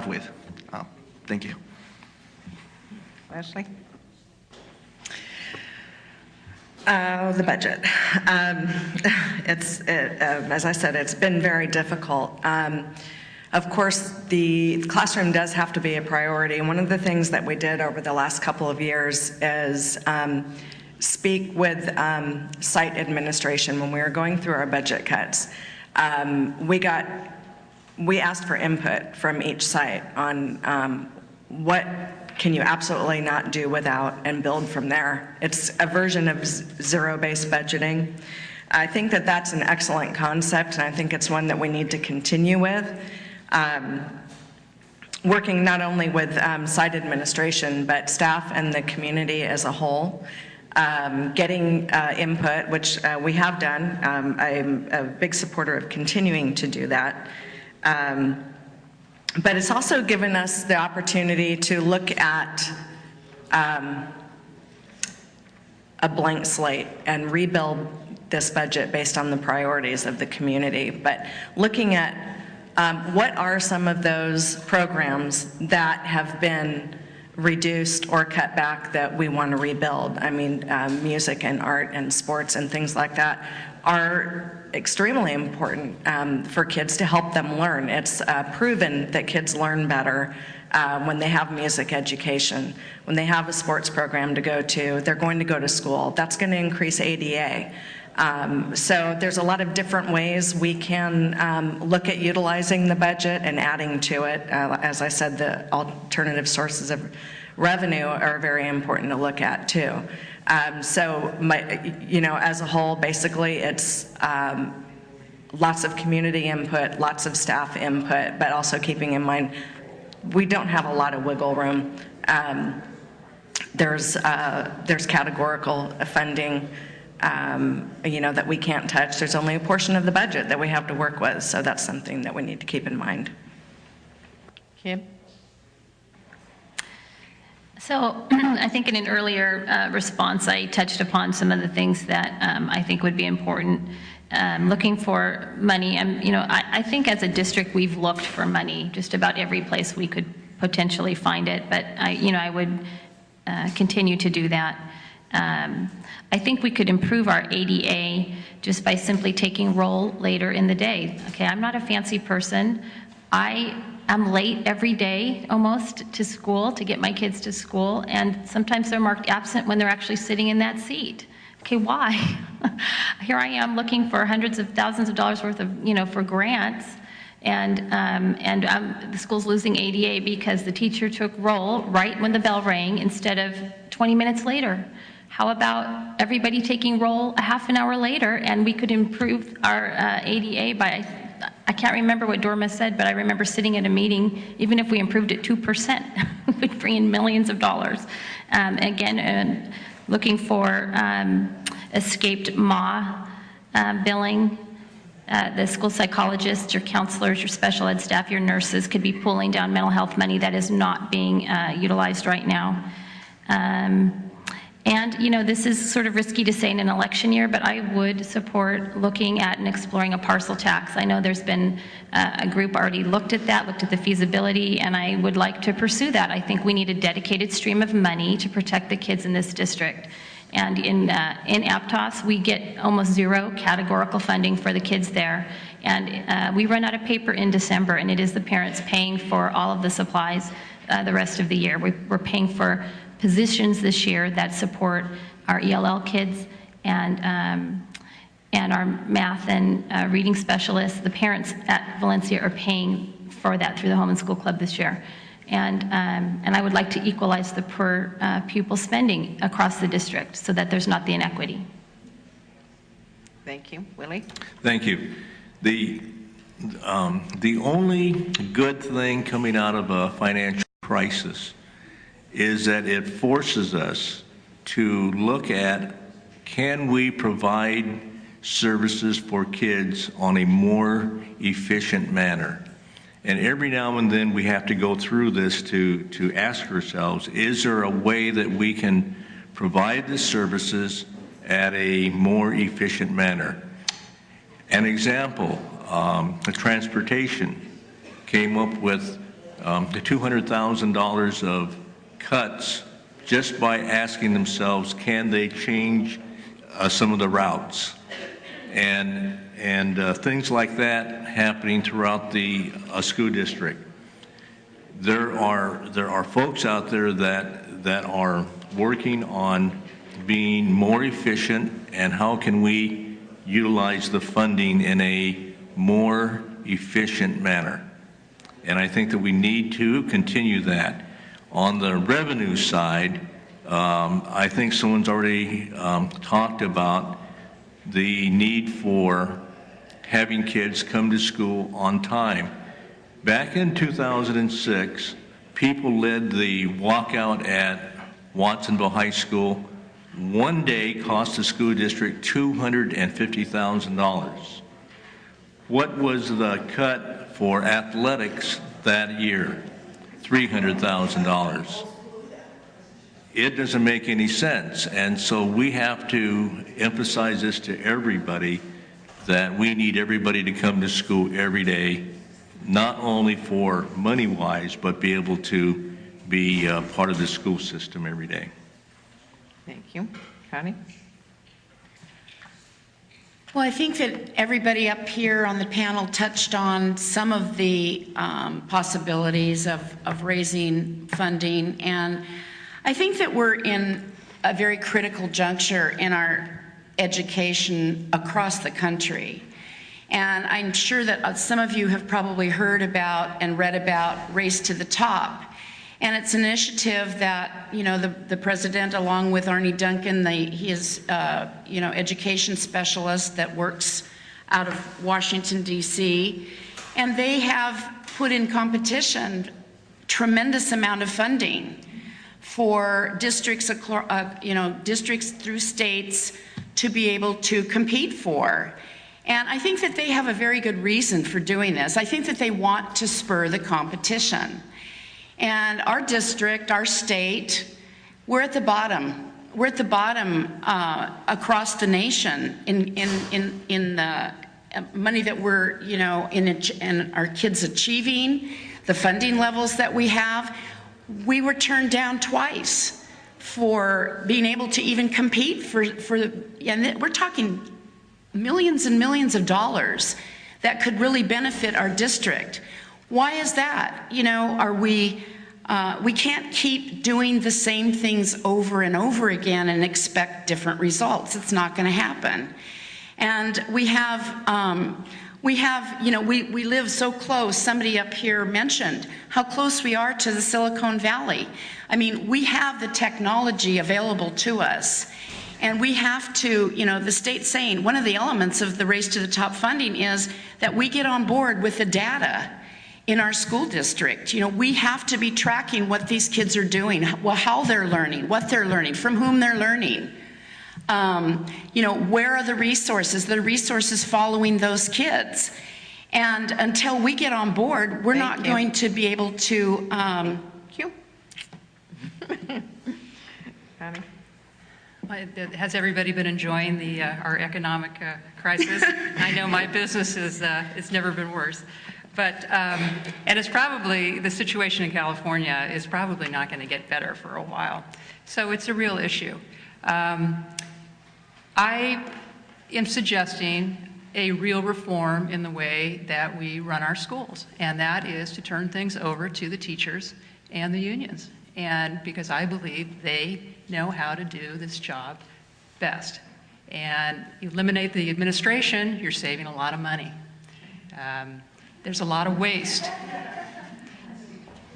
with. Thank you. Leslie? The budget. As I said, it's been very difficult. Of course, the classroom does have to be a priority. And one of the things that we did over the last couple of years is speak with site administration when we were going through our budget cuts. We asked for input from each site on what can you absolutely not do without, and build from there. It's a version of zero-based budgeting. I think that that's an excellent concept, and I think it's one that we need to continue with. working not only with site administration, but staff and the community as a whole, getting input, which we have done. I'm a big supporter of continuing to do that. But it's also given us the opportunity to look at a blank slate and rebuild this budget based on the priorities of the community. But looking at what are some of those programs that have been reduced or cut back that we want to rebuild. I mean, music and art and sports and things like that are extremely important for kids to help them learn. It's proven that kids learn better when they have music education, when they have a sports program to go to, they're going to go to school. That's going to increase ADA. So there's a lot of different ways we can look at utilizing the budget and adding to it. As I said, the alternative sources of revenue are very important to look at too. So as a whole, basically it's lots of community input, lots of staff input, but also keeping in mind we don't have a lot of wiggle room. There's categorical funding that we can't touch. There's only a portion of the budget that we have to work with, so that's something that we need to keep in mind. Kim? So I think in an earlier response, I touched upon some of the things that I think would be important. Looking for money, I think as a district we've looked for money just about every place we could potentially find it, but I would continue to do that. I think we could improve our ADA just by simply taking roll later in the day. Okay, I'm not a fancy person. I'm late every day almost to school, to get my kids to school, and sometimes they're marked absent when they're actually sitting in that seat. Okay, why? Here I am looking for hundreds of thousands of dollars worth of, for grants, and the school's losing ADA because the teacher took roll right when the bell rang instead of 20 minutes later. How about everybody taking roll a half an hour later, and we could improve our ADA by, I can't remember what Dorma said, but I remember sitting at a meeting, even if we improved it 2%, we'd bring in millions of dollars. Again, looking for escaped MA billing. The school psychologists, your counselors, your special ed staff, your nurses could be pulling down mental health money that is not being utilized right now. This is sort of risky to say in an election year, but I would support looking at and exploring a parcel tax. I know there's been a group already looked at that, looked at the feasibility, and I would like to pursue that. I think we need a dedicated stream of money to protect the kids in this district. And in Aptos, we get almost zero categorical funding for the kids there. And we run out of paper in December, and it is the parents paying for all of the supplies the rest of the year. We're paying for positions this year that support our ELL kids and our math and reading specialists. The parents at Valencia are paying for that through the Home and School Club this year. And I would like to equalize the per pupil spending across the district so that there's not the inequity. Thank you. Willie? Thank you. The only good thing coming out of a financial crisis is that it forces us to look at, can we provide services for kids on a more efficient manner? And every now and then we have to go through this to ask ourselves, is there a way that we can provide the services at a more efficient manner? An example, the transportation came up with the $200,000 of cuts just by asking themselves, can they change some of the routes? And things like that happening throughout the school district. There are folks out there that are working on being more efficient and how can we utilize the funding in a more efficient manner. And I think that we need to continue that. On the revenue side, I think someone's already talked about the need for having kids come to school on time. Back in 2006, people led the walkout at Watsonville High School. One day cost the school district $250,000. What was the cut for athletics that year? $300,000. It doesn't make any sense, and so we have to emphasize this to everybody, that we need everybody to come to school every day, not only for money-wise, but be able to be part of the school system every day. Thank you. Connie? Well, I think that everybody up here on the panel touched on some of the possibilities of raising funding, and I think that we're in a very critical juncture in our education across the country. And I'm sure that some of you have probably heard about and read about Race to the Top. And it's an initiative that, you know, the president, along with Arnie Duncan, he is, you know, education specialist that works out of Washington, D.C., and they have put in competition tremendous amount of funding for districts, you know, districts through states to be able to compete for. And I think that they have a very good reason for doing this. I think that they want to spur the competition. And our district, our state, we're at the bottom. We're at the bottom across the nation in the money that we're, you know, in our kids achieving, the funding levels that we have. We were turned down twice for being able to even compete and we're talking millions and millions of dollars that could really benefit our district. Why is that? You know, we can't keep doing the same things over and over again and expect different results. It's not going to happen. And we have, you know, we live so close. Somebody up here mentioned how close we are to the Silicon Valley. I mean, we have the technology available to us. And we have to, you know, the state's saying one of the elements of the Race to the Top funding is that we get on board with the data in our school district. You know, we have to be tracking what these kids are doing, well, how they're learning, what they're learning, from whom they're learning. You know, where are the resources? The resources following those kids. And until we get on board, we're not going to be able to. Thank you. Connie? Has everybody been enjoying our economic crisis? I know my business it's never been worse. But, and it's probably, the situation in California is probably not going to get better for a while. So it's a real issue. I am suggesting a real reform in the way that we run our schools, and that is to turn things over to the teachers and the unions. And because I believe they know how to do this job best. And you eliminate the administration, you're saving a lot of money. There's a lot of waste.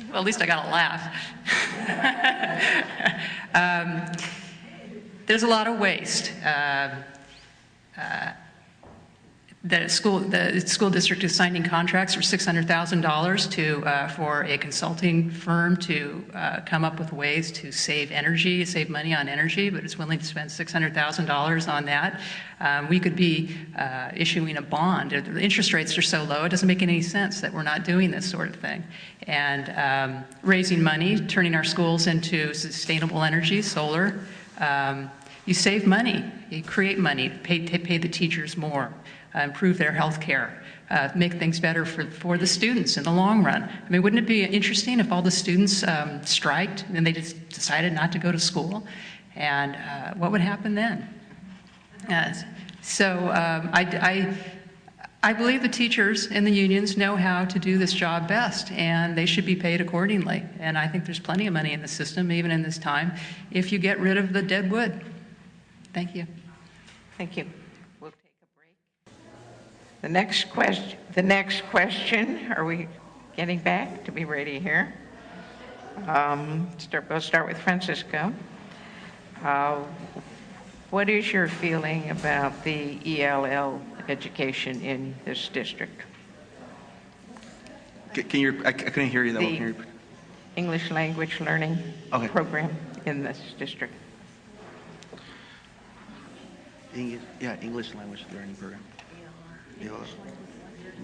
Well, at least I got a laugh. There's a lot of waste. The school district is signing contracts for $600,000 for a consulting firm to come up with ways to save money on energy, but it's willing to spend $600,000 on that. We could be issuing a bond. The interest rates are so low, it doesn't make any sense that we're not doing this sort of thing. And raising money, turning our schools into sustainable energy, solar. You save money, you create money, pay the teachers more. Improve their health care, make things better for the students in the long run. I mean, wouldn't it be interesting if all the students striked and they just decided not to go to school? And what would happen then? I believe the teachers and the unions know how to do this job best, and they should be paid accordingly. And I think there's plenty of money in the system, even in this time, if you get rid of the dead wood. Thank you. Thank you. We'll take a break. The next question, are we getting back to be ready here? We'll start with Francisco. What is your feeling about the ELL education in this district? Can you, I couldn't hear you that well. Can The you, English language learning Okay. program in this district. yeah, English language learning program. ELR.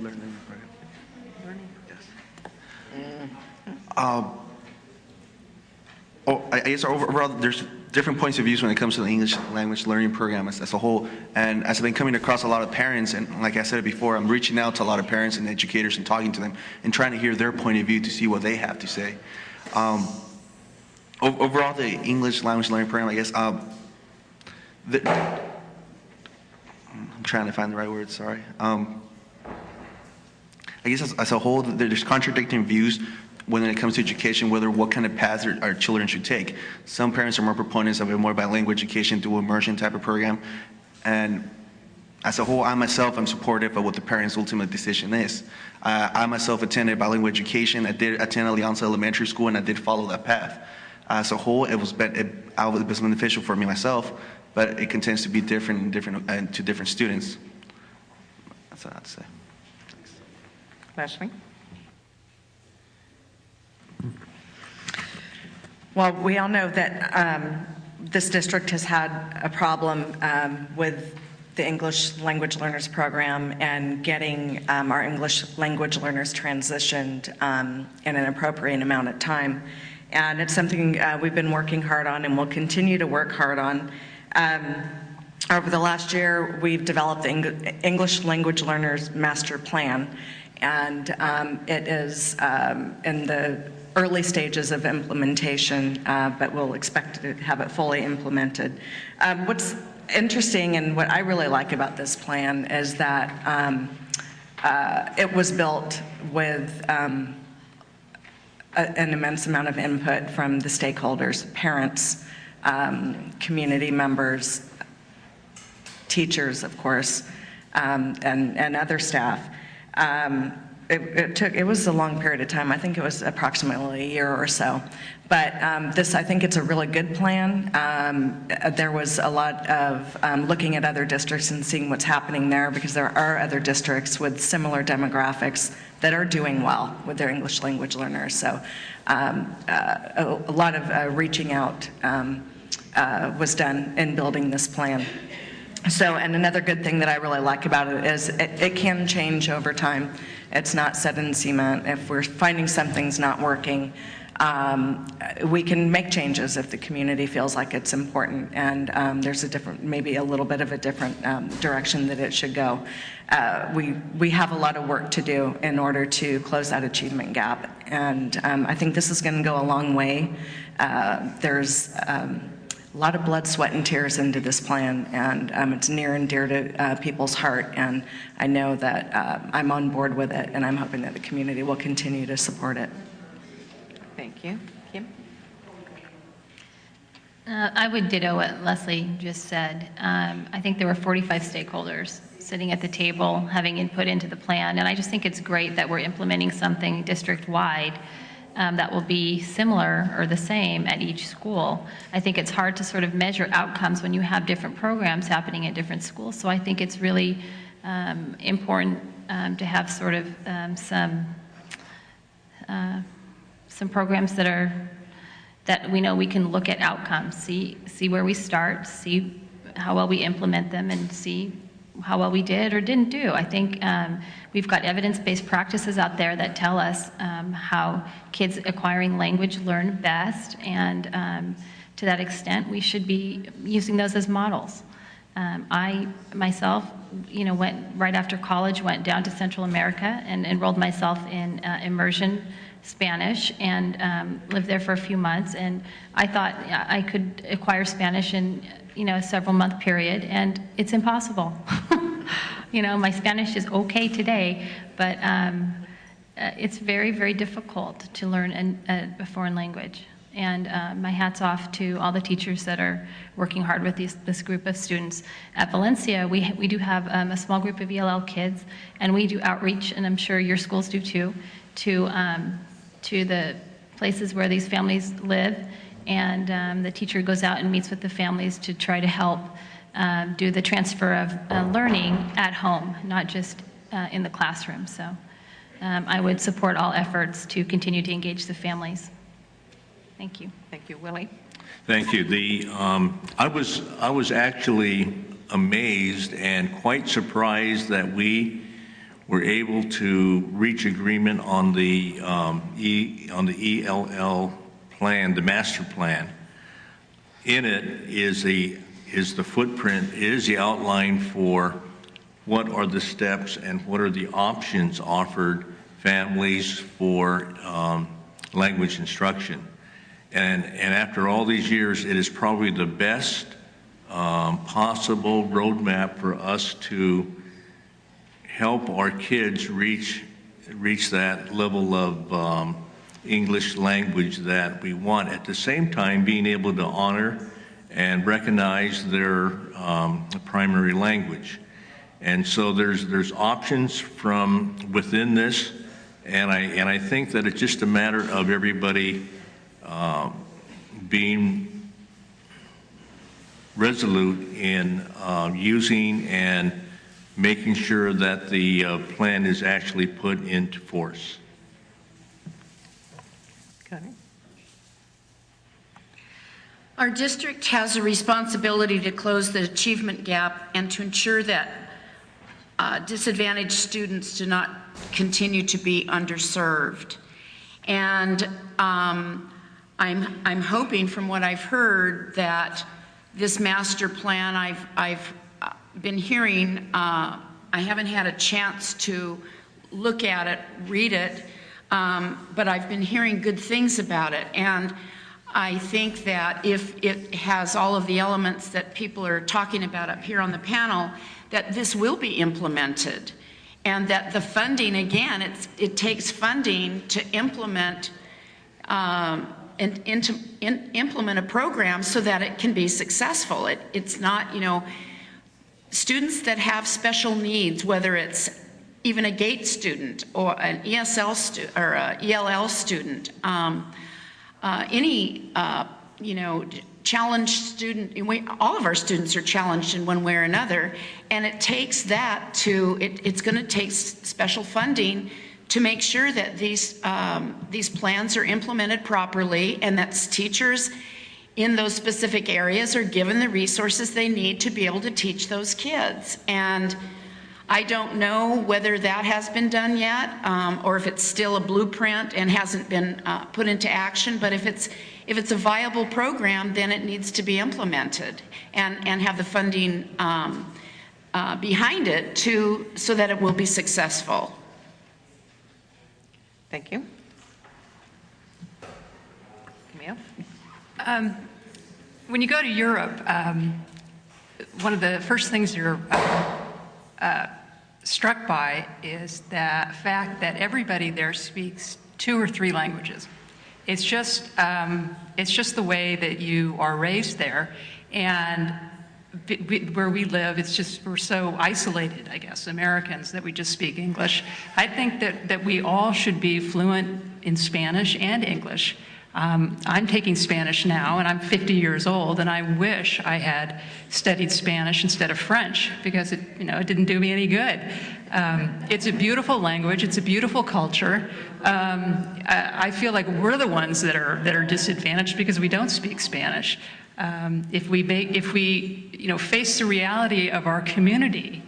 Learning program. Yes. I guess overall, there's different points of views when it comes to the English language learning program as a whole. And as I've been coming across a lot of parents, and like I said before, I'm reaching out to a lot of parents and educators and talking to them and trying to hear their point of view to see what they have to say. Overall, the English language learning program, I guess, I'm trying to find the right word, sorry. I guess as a whole, there's contradicting views when it comes to education, what kind of paths our children should take. Some parents are more proponents of a more bilingual education, dual immersion type of program. And as a whole, I myself am supportive of what the parents' ultimate decision is. I myself attended bilingual education. I did attend Alianza Elementary School, and I did follow that path. As a whole, it was beneficial for me myself, but it continues to be different to different students. That's what I'd say. Leslie? Well, we all know that this district has had a problem with the English language learners program and getting our English language learners transitioned in an appropriate amount of time. And it's something we've been working hard on and will continue to work hard on. Over the last year, we've developed the English language learners master plan, and it is in the early stages of implementation, but we'll expect to have it fully implemented. What's interesting and what I really like about this plan is that it was built with an immense amount of input from the stakeholders, parents, community members, teachers, of course, and other staff. It was a long period of time. I think it was approximately a year or so. But I think it's a really good plan. There was a lot of looking at other districts and seeing what's happening there, because there are other districts with similar demographics that are doing well with their English language learners. So a lot of reaching out was done in building this plan. So, and another good thing that I really like about it is it can change over time. It's not set in cement. If we're finding something's not working, we can make changes if the community feels like it's important and there's a different, maybe a little bit of a different direction that it should go. We have a lot of work to do in order to close that achievement gap, and I think this is going to go a long way. There's a lot of blood, sweat, and tears into this plan, and it's near and dear to people's heart, and I know that I'm on board with it, and I'm hoping that the community will continue to support it. Thank you. Kim? I would ditto what Leslie just said. I think there were 45 stakeholders sitting at the table having input into the plan, and I just think it's great that we're implementing something district-wide that will be similar or the same at each school. I think it's hard to sort of measure outcomes when you have different programs happening at different schools, so I think it's really important to have sort of some programs that we know we can look at outcomes, see where we start, see how well we implement them, and see how well we did or didn't do. I think we've got evidence-based practices out there that tell us how kids acquiring language learn best, and to that extent, we should be using those as models. I myself, went right after college, went down to Central America and enrolled myself in immersion Spanish and lived there for a few months, and I thought I could acquire Spanish in a several-month period, and it's impossible. My Spanish is okay today, but it's very, very difficult to learn a foreign language. And my hat's off to all the teachers that are working hard with this group of students. At Valencia, we do have a small group of ELL kids, and we do outreach, and I'm sure your schools do too, to the places where these families live, and the teacher goes out and meets with the families to try to help do the transfer of learning at home, not just in the classroom. So I would support all efforts to continue to engage the families. Thank you. Thank you, Willie. Thank you. I was actually amazed and quite surprised that we were able to reach agreement on the ELL plan, the master plan. In it is the footprint, is the outline for what are the steps and what are the options offered families for language instruction. And after all these years, it is probably the best possible roadmap for us to help our kids reach that level of English language that we want. At the same time, being able to honor and recognize their primary language. And so there's options from within this, and I think that it's just a matter of everybody being resolute in using and making sure that the plan is actually put into force. Okay. Our district has a responsibility to close the achievement gap and to ensure that disadvantaged students do not continue to be underserved. And I'm hoping, from what I've heard, that this master plan, I've been hearing, I haven't had a chance to look at it, read it, but I've been hearing good things about it. And I think that if it has all of the elements that people are talking about up here on the panel, that this will be implemented. And that the funding, again, it takes funding to implement implement a program so that it can be successful. It's not, students that have special needs, whether it's even a GATE student or an ESL student or a ELL student, any challenged student, all of our students are challenged in one way or another, and it takes that it's going to take special funding to make sure that these plans are implemented properly and that teachers in those specific areas are given the resources they need to be able to teach those kids. And I don't know whether that has been done yet, or if it's still a blueprint and hasn't been put into action. But if it's a viable program, then it needs to be implemented and have the funding behind it so that it will be successful. Thank you. Camille? When you go to Europe, one of the first things you're struck by is the fact that everybody there speaks 2 or 3 languages. It's just the way that you are raised there, and where we live, we're so isolated, I guess, Americans, that we just speak English. I think that we all should be fluent in Spanish and English. I'm taking Spanish now, and I'm 50 years old, and I wish I had studied Spanish instead of French, because it didn't do me any good. It's a beautiful language. It's a beautiful culture. I feel like we're the ones that are disadvantaged because we don't speak Spanish. If we face the reality of our community,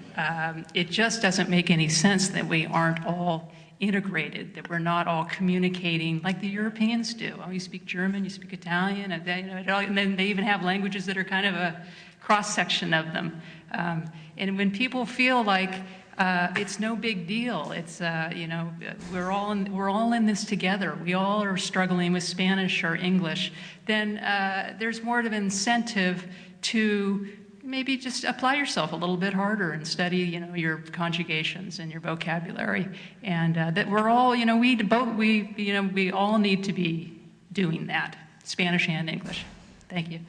it just doesn't make any sense that we aren't all integrated, that we're not all communicating like the Europeans do. Oh, you speak German, you speak Italian, and then they even have languages that are kind of a cross-section of them. And when people feel like it's no big deal, it's we're all in this together, we all are struggling with Spanish or English, then there's more of an incentive to maybe just apply yourself a little bit harder and study, your conjugations and your vocabulary, and that we're all, we all need to be doing that, Spanish and English. Thank you.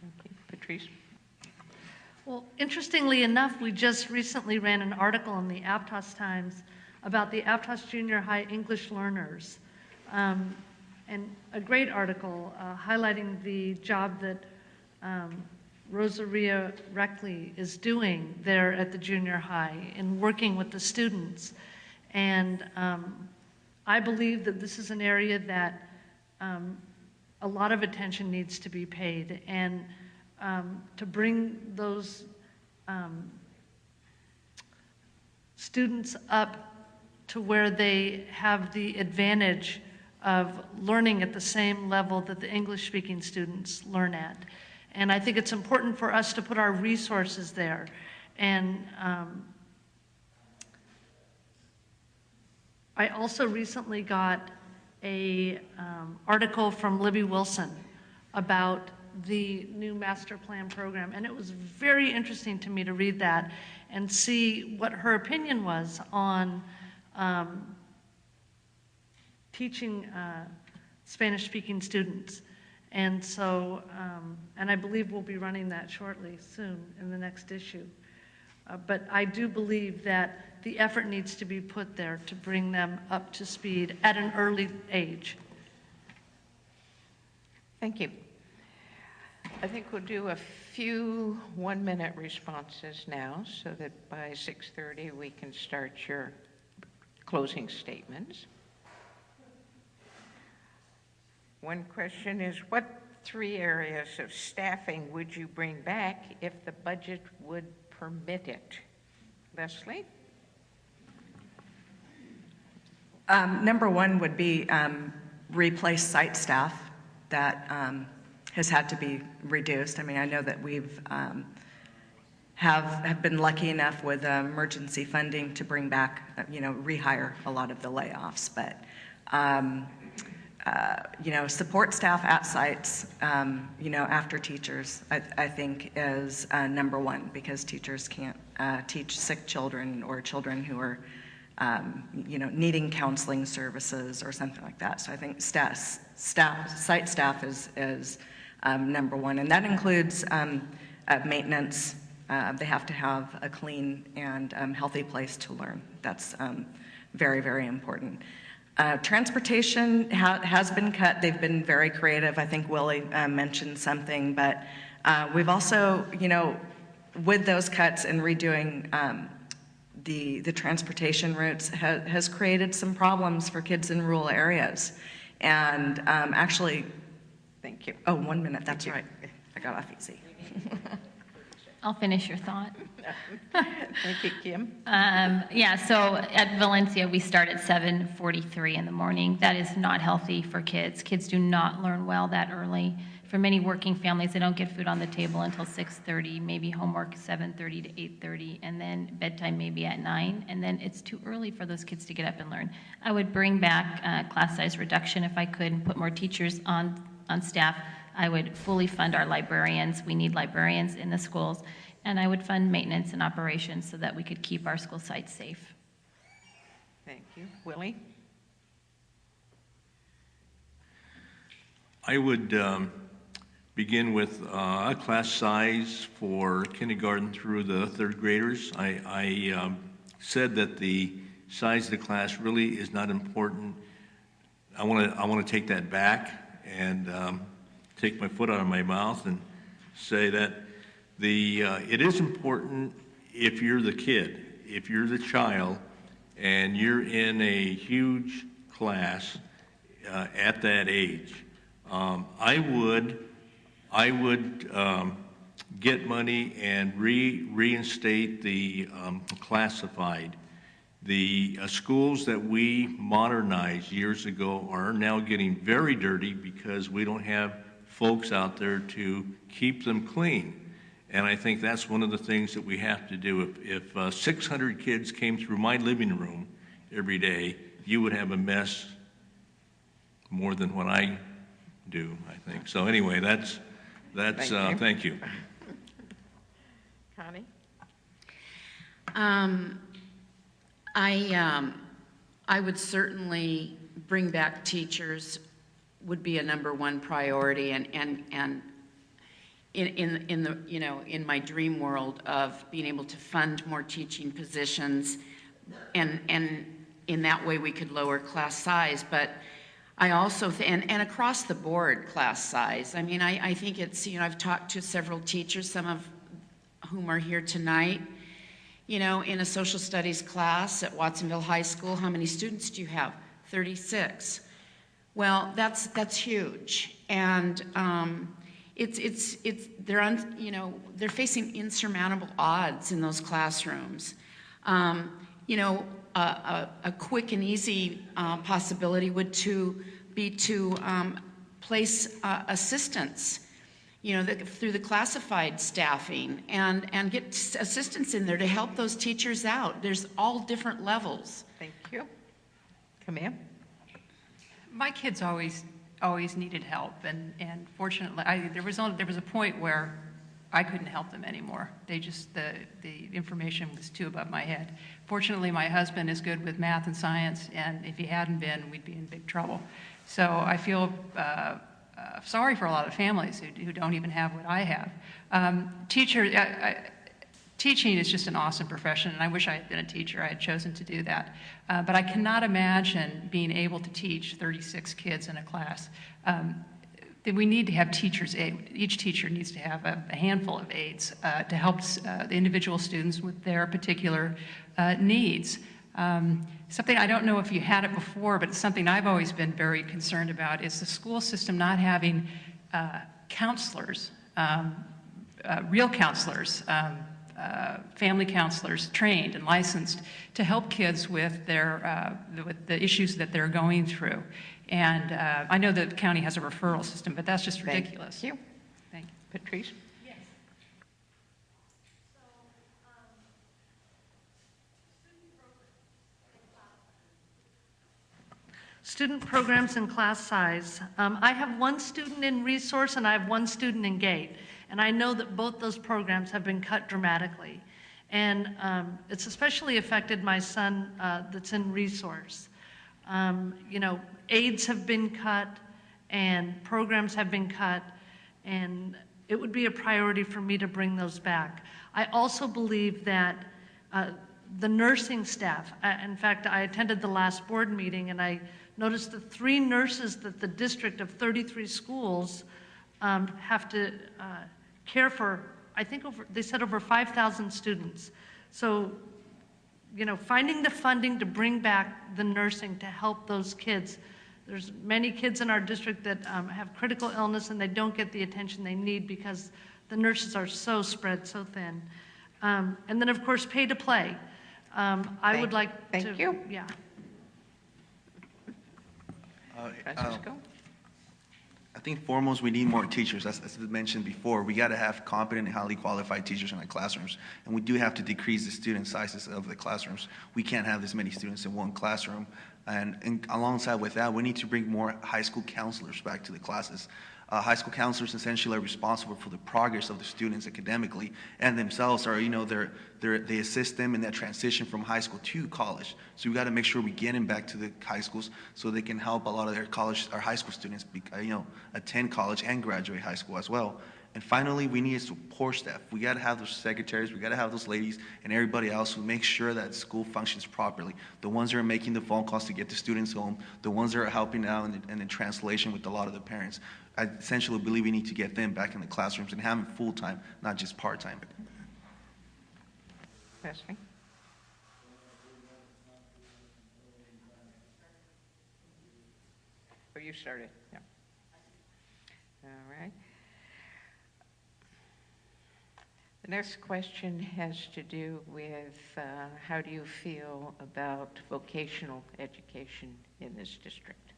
Thank you. Patrice? Well, interestingly enough, we just recently ran an article in the Aptos Times about the Aptos Junior High English learners, and a great article highlighting the job that Rosaria Reckley is doing there at the junior high in working with the students. And I believe that this is an area that a lot of attention needs to be paid, and to bring those students up to where they have the advantage of learning at the same level that the English-speaking students learn at. And I think it's important for us to put our resources there. And I also recently got a article from Libby Wilson about the new master plan program, and it was very interesting to me to read that and see what her opinion was on teaching Spanish-speaking students. And so, and I believe we'll be running that shortly, soon, in the next issue. But I do believe that the effort needs to be put there to bring them up to speed at an early age. Thank you. I think we'll do a few one-minute responses now so that by 6:30 we can start your closing statements. One question is, what 3 areas of staffing would you bring back if the budget would permit it? Leslie? Number one would be replace site staff that has had to be reduced. I mean, I know that we've have been lucky enough with emergency funding to bring back, rehire a lot of the layoffs, but support staff at sites, after teachers, I think is number one, because teachers can't teach sick children or children who are, needing counseling services or something like that. So I think site staff is number one, and that includes maintenance. They have to have a clean and healthy place to learn. That's very, very important. Transportation has been cut. They've been very creative. I think Willie mentioned something, but we've also, with those cuts and redoing the transportation routes has created some problems for kids in rural areas. And actually, Thank you. oh, 1 minute, that's right. I got off easy. I'll finish your thought. Thank you, Kim. So at Valencia, we start at 7:43 in the morning. That is not healthy for kids. Kids do not learn well that early. For many working families, they don't get food on the table until 6:30, maybe homework 7:30 to 8:30, and then bedtime maybe at 9, and then it's too early for those kids to get up and learn. I would bring back class size reduction if I could and put more teachers on staff. I would fully fund our librarians. We need librarians in the schools. And I would fund maintenance and operations so that we could keep our school sites safe. Thank you. Willie? I would begin with a class size for kindergarten through the 3rd graders. I said that the size of the class really is not important. I want to take that back and take my foot out of my mouth and say that it is important if you're the kid, if you're the child, and you're in a huge class at that age. I would get money and reinstate the classified. The schools that we modernized years ago are now getting very dirty because we don't have folks out there to keep them clean. And I think that's one of the things that we have to do. If 600 kids came through my living room every day, you would have a mess more than what I do, I think. So anyway, that's thank you. Connie? I would certainly bring back teachers would be a number one priority, and in the in my dream world of being able to fund more teaching positions, and in that way we could lower class size. But I also and across the board class size. I mean, I think it's I've talked to several teachers, some of whom are here tonight. You know, in a social studies class at Watsonville High School, how many students do you have? 36. Well, that's huge, and they're facing insurmountable odds in those classrooms. You know, a quick and easy possibility would be to place assistants, you know, through the classified staffing, and get assistants in there to help those teachers out. There's all different levels. Thank you. Camille? My kids always needed help, and fortunately, there was a point where I couldn't help them anymore. The information was too above my head. Fortunately, my husband is good with math and science, and if he hadn't been, we'd be in big trouble. So I feel sorry for a lot of families who don't even have what I have. Teaching is just an awesome profession, and I wish I had been a teacher. I had chosen to do that. But I cannot imagine being able to teach 36 kids in a class. We need to have teachers aid. Each teacher needs to have a handful of aides to help the individual students with their particular needs. Something, I don't know if you had it before, but it's something I've always been very concerned about is the school system not having counselors, real counselors, family counselors trained and licensed to help kids with with the issues that they're going through. And I know the county has a referral system, but that's just ridiculous. Thank you. Thank you. Patrice? Student programs and class size. I have one student in resource and I have one student in GATE. And I know that both those programs have been cut dramatically. And it's especially affected my son that's in resource. You know, aides have been cut and programs have been cut, and it would be a priority for me to bring those back. I also believe that the nursing staff, in fact, I attended the last board meeting and I noticed the 3 nurses that the district of 33 schools have to care for, I think they said over 5,000 students. So, you know, finding the funding to bring back the nursing to help those kids. There's many kids in our district that have critical illness and they don't get the attention they need because the nurses are so spread so thin. And then of course, pay to play. I would like to. Thank you. Yeah. Francisco? I think foremost, we need more teachers. As mentioned before, we got to have competent and highly qualified teachers in our classrooms. And we do have to decrease the student sizes of the classrooms. We can't have this many students in one classroom. And alongside with that, we need to bring more high school counselors back to the classes. High school counselors essentially are responsible for the progress of the students academically, and themselves are, you know, they assist them in that transition from high school to college. So we got to make sure we get them back to the high schools so they can help a lot of their high school students, attend college and graduate high school as well. And finally, we need support staff. We got to have those secretaries, we got to have those ladies, and everybody else who make sure that school functions properly. The ones that are making the phone calls to get the students home, the ones that are helping out in the translation with a lot of the parents. I essentially believe we need to get them back in the classrooms and have them full-time, not just part-time. Leslie? Oh, you started, yeah. All right. The next question has to do with how do you feel about vocational education in this district?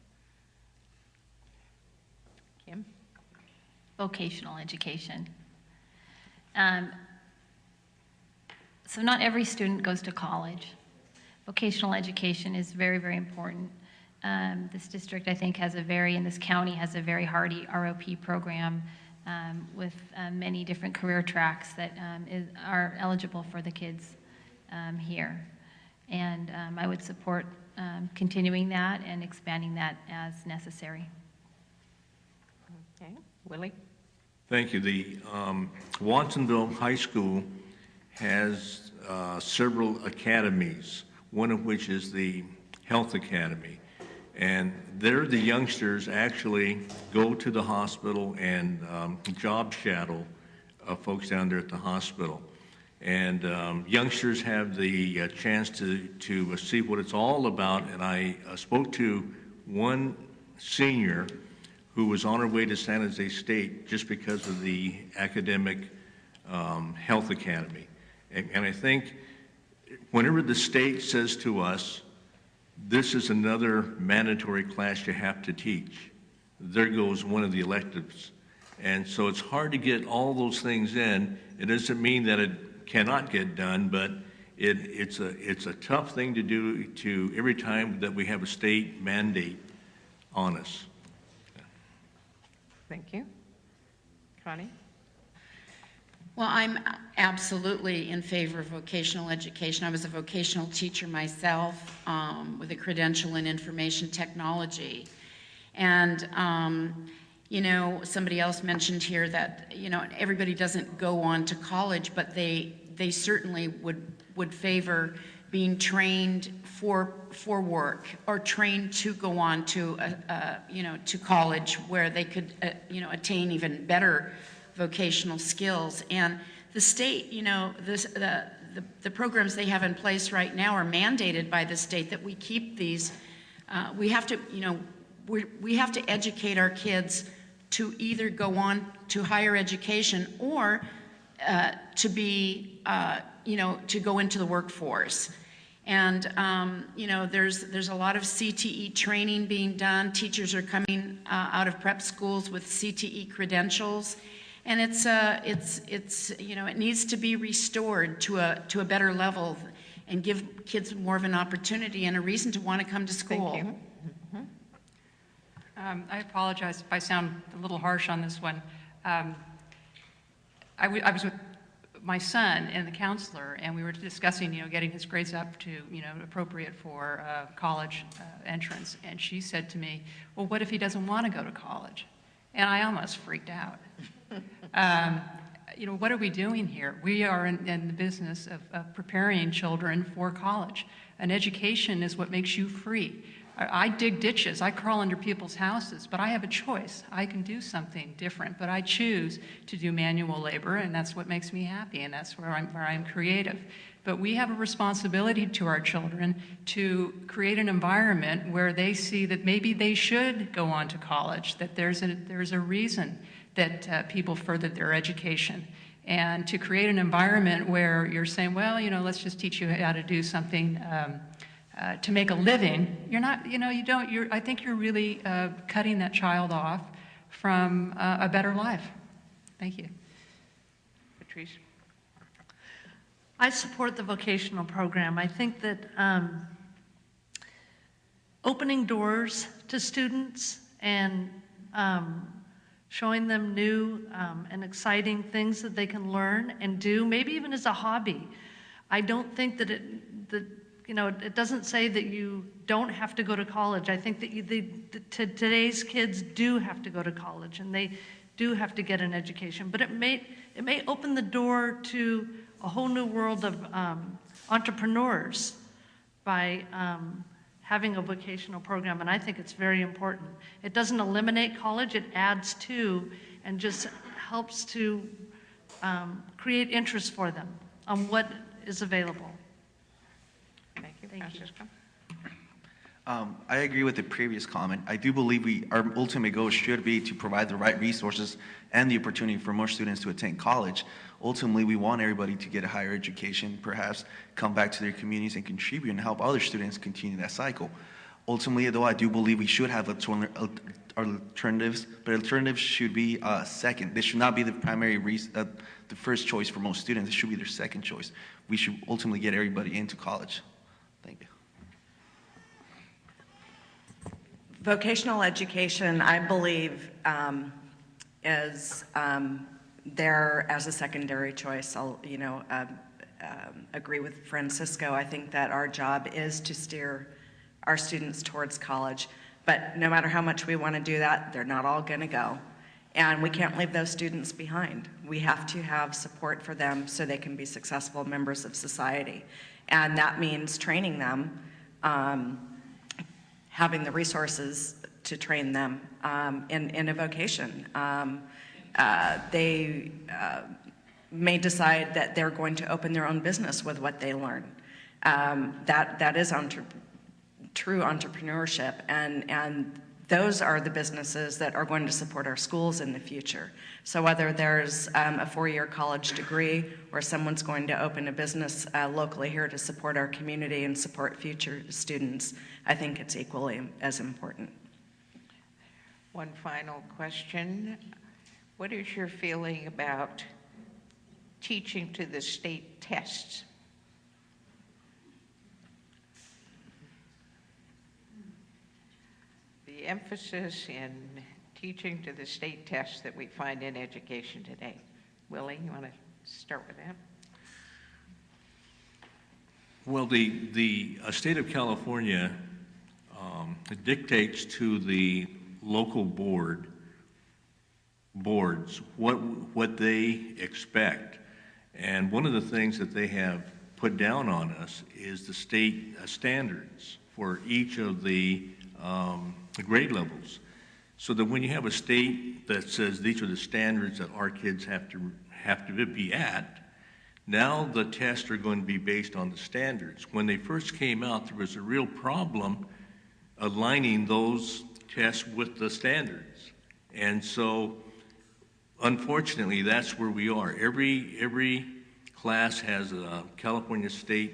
Kim? Vocational education. So not every student goes to college. Vocational education is very, very important. This district, I think, in this county has a very hearty ROP program with many different career tracks that are eligible for the kids here. And I would support continuing that and expanding that as necessary. Okay, Willie? Thank you. The Watsonville High School has several academies, one of which is the Health Academy. And there the youngsters actually go to the hospital and job shadow folks down there at the hospital. And youngsters have the chance to see what it's all about. And I spoke to one senior who was on her way to San Jose State just because of the academic health academy. And I think whenever the state says to us, this is another mandatory class you have to teach, there goes one of the electives. And so it's hard to get all those things in. It doesn't mean that it cannot get done, but it's a tough thing to do every time that we have a state mandate on us. Thank you. Connie? Well, I'm absolutely in favor of vocational education. I was a vocational teacher myself with a credential in information technology. And, you know, somebody else mentioned here that, you know, everybody doesn't go on to college, but they certainly would favor being trained for work or trained to go on to, you know, to college where they could, you know, attain even better vocational skills. And the state, you know, the programs they have in place right now are mandated by the state that we keep these. We have to, you know, we have to educate our kids to either go on to higher education or to be, you know, to go into the workforce. And, you know, there's a lot of CTE training being done. Teachers are coming out of prep schools with CTE credentials. And it's you know, it needs to be restored to a better level and give kids more of an opportunity and a reason to want to come to school. Thank you. I apologize if I sound a little harsh on this one. I was with my son and the counselor, and we were discussing, you know, getting his grades up to, you know, appropriate for college entrance. And she said to me, well, what if he doesn't want to go to college? And I almost freaked out. You know, what are we doing here? We are in the business of preparing children for college. An education is what makes you free. I dig ditches, I crawl under people's houses, but I have a choice. I can do something different, but I choose to do manual labor, and that's what makes me happy, and that's where I'm creative. But we have a responsibility to our children to create an environment where they see that maybe they should go on to college, that there's a reason that people furthered their education. And to create an environment where you're saying, well, you know, let's just teach you how to do something to make a living. You're not, you know, you don't, I think you're really cutting that child off from a better life. Thank you. Patrice? I support the vocational program. I think that opening doors to students and showing them new and exciting things that they can learn and do, maybe even as a hobby. I don't think that you know, it doesn't say that you don't have to go to college. I think that today's kids do have to go to college and they do have to get an education, but it may open the door to a whole new world of entrepreneurs by having a vocational program, and I think it's very important. It doesn't eliminate college, it adds to and just helps to create interest for them on what is available. Thank you. Thank you. Francisco? I agree with the previous comment. I do believe our ultimate goal should be to provide the right resources and the opportunity for more students to attend college. Ultimately, we want everybody to get a higher education, perhaps come back to their communities and contribute and help other students continue that cycle. Ultimately, though, I do believe we should have alternatives, but alternatives should be second. They should not be the primary the first choice for most students. It should be their second choice. We should ultimately get everybody into college. Thank you. Vocational education, I believe, is there as a secondary choice. I'll, you know, agree with Francisco. I think that our job is to steer our students towards college, but no matter how much we want to do that, they're not all going to go. And we can't leave those students behind. We have to have support for them so they can be successful members of society. And that means training them, having the resources to train them may decide that they're going to open their own business with what they learn. That is true entrepreneurship, and those are the businesses that are going to support our schools in the future. So whether there's a four-year college degree or someone's going to open a business locally here to support our community and support future students, I think it's equally as important. One final question. What is your feeling about teaching to the state tests? The emphasis in teaching to the state tests that we find in education today. Willie, you want to start with that? Well, the state of California dictates to the local boards what they expect. And one of the things that they have put down on us is the state standards for each of the grade levels. So that when you have a state that says these are the standards that our kids have to be at, now the tests are going to be based on the standards. When they first came out, there was a real problem aligning those tests with the standards. And so, unfortunately, that's where we are. Every class has a California state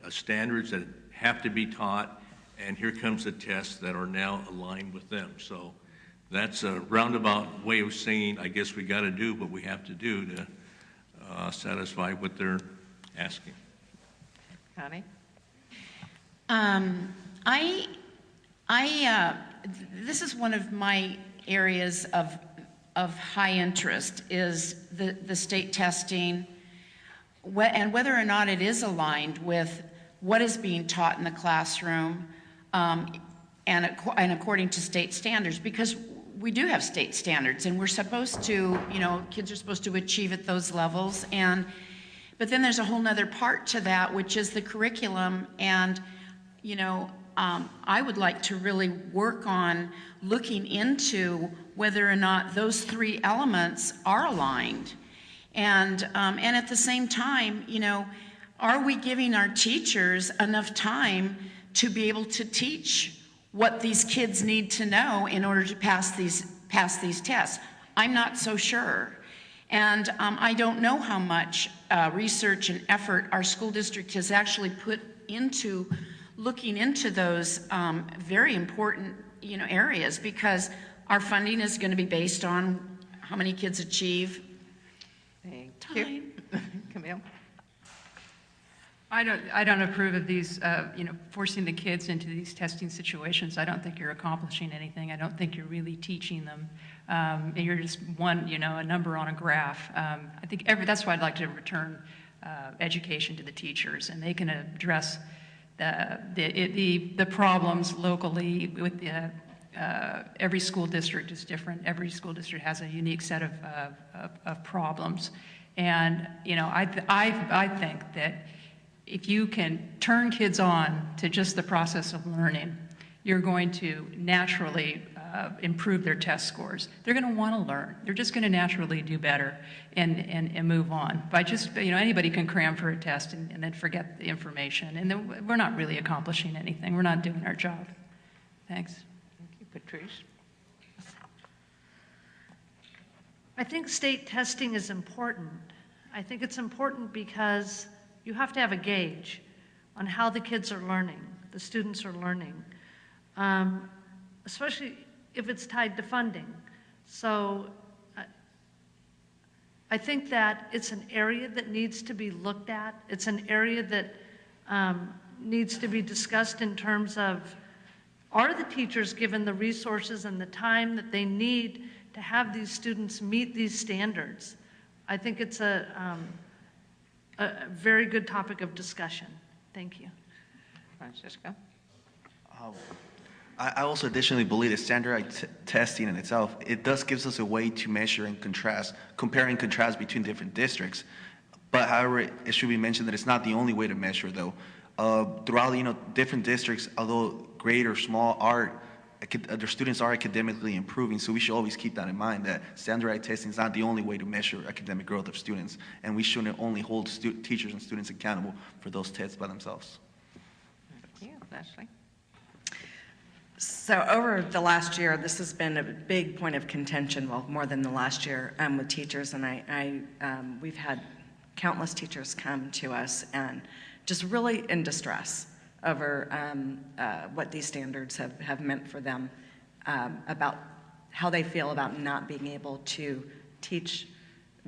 standards that have to be taught, and here comes the tests that are now aligned with them. So that's a roundabout way of saying, I guess we got to do what we have to do to satisfy what they're asking. Connie? This is one of my areas of high interest, is the state testing, and whether or not it is aligned with what is being taught in the classroom, and according to state standards, because we do have state standards, and we're supposed to, kids are supposed to achieve at those levels, but then there's a whole nother part to that, which is the curriculum, and, I would like to really work on looking into whether or not those three elements are aligned. And at the same time, are we giving our teachers enough time to be able to teach what these kids need to know in order to pass these tests? I'm not so sure. And I don't know how much research and effort our school district has actually put into looking into those very important areas, because our funding is going to be based on how many kids achieve. Thank you. Camille? I don't approve of these, forcing the kids into these testing situations. I don't think you're accomplishing anything. I don't think you're really teaching them. You're just a number on a graph. I think that's why I'd like to return education to the teachers, and they can address the problems locally. With every school district is different. Every school district has a unique set of problems, and I think that if you can turn kids on to just the process of learning, you're going to naturally improve their test scores. They're going to want to learn. They're just going to naturally do better and move on. By just, anybody can cram for a test and then forget the information. And then we're not really accomplishing anything. We're not doing our job. Thanks. Thank you. Patrice? I think state testing is important. I think it's important because you have to have a gauge on how the kids are learning, the students are learning, especially if it's tied to funding. So I think that it's an area that needs to be looked at. It's an area that needs to be discussed in terms of, are the teachers given the resources and the time that they need to have these students meet these standards? I think it's a very good topic of discussion. Thank you. Francisco? I also additionally believe that standardized testing in itself, it does gives us a way to measure and contrast, compare and contrast between different districts. But however, it should be mentioned that it's not the only way to measure though. Throughout different districts, although great or small, are their students are academically improving, so we should always keep that in mind, that standardized testing is not the only way to measure academic growth of students, and we shouldn't only hold teachers and students accountable for those tests by themselves. Thank you. Leslie? So over the last year, this has been a big point of contention, well, more than the last year, with teachers, and we've had countless teachers come to us and just really in distress over what these standards have meant for them, about how they feel about not being able to teach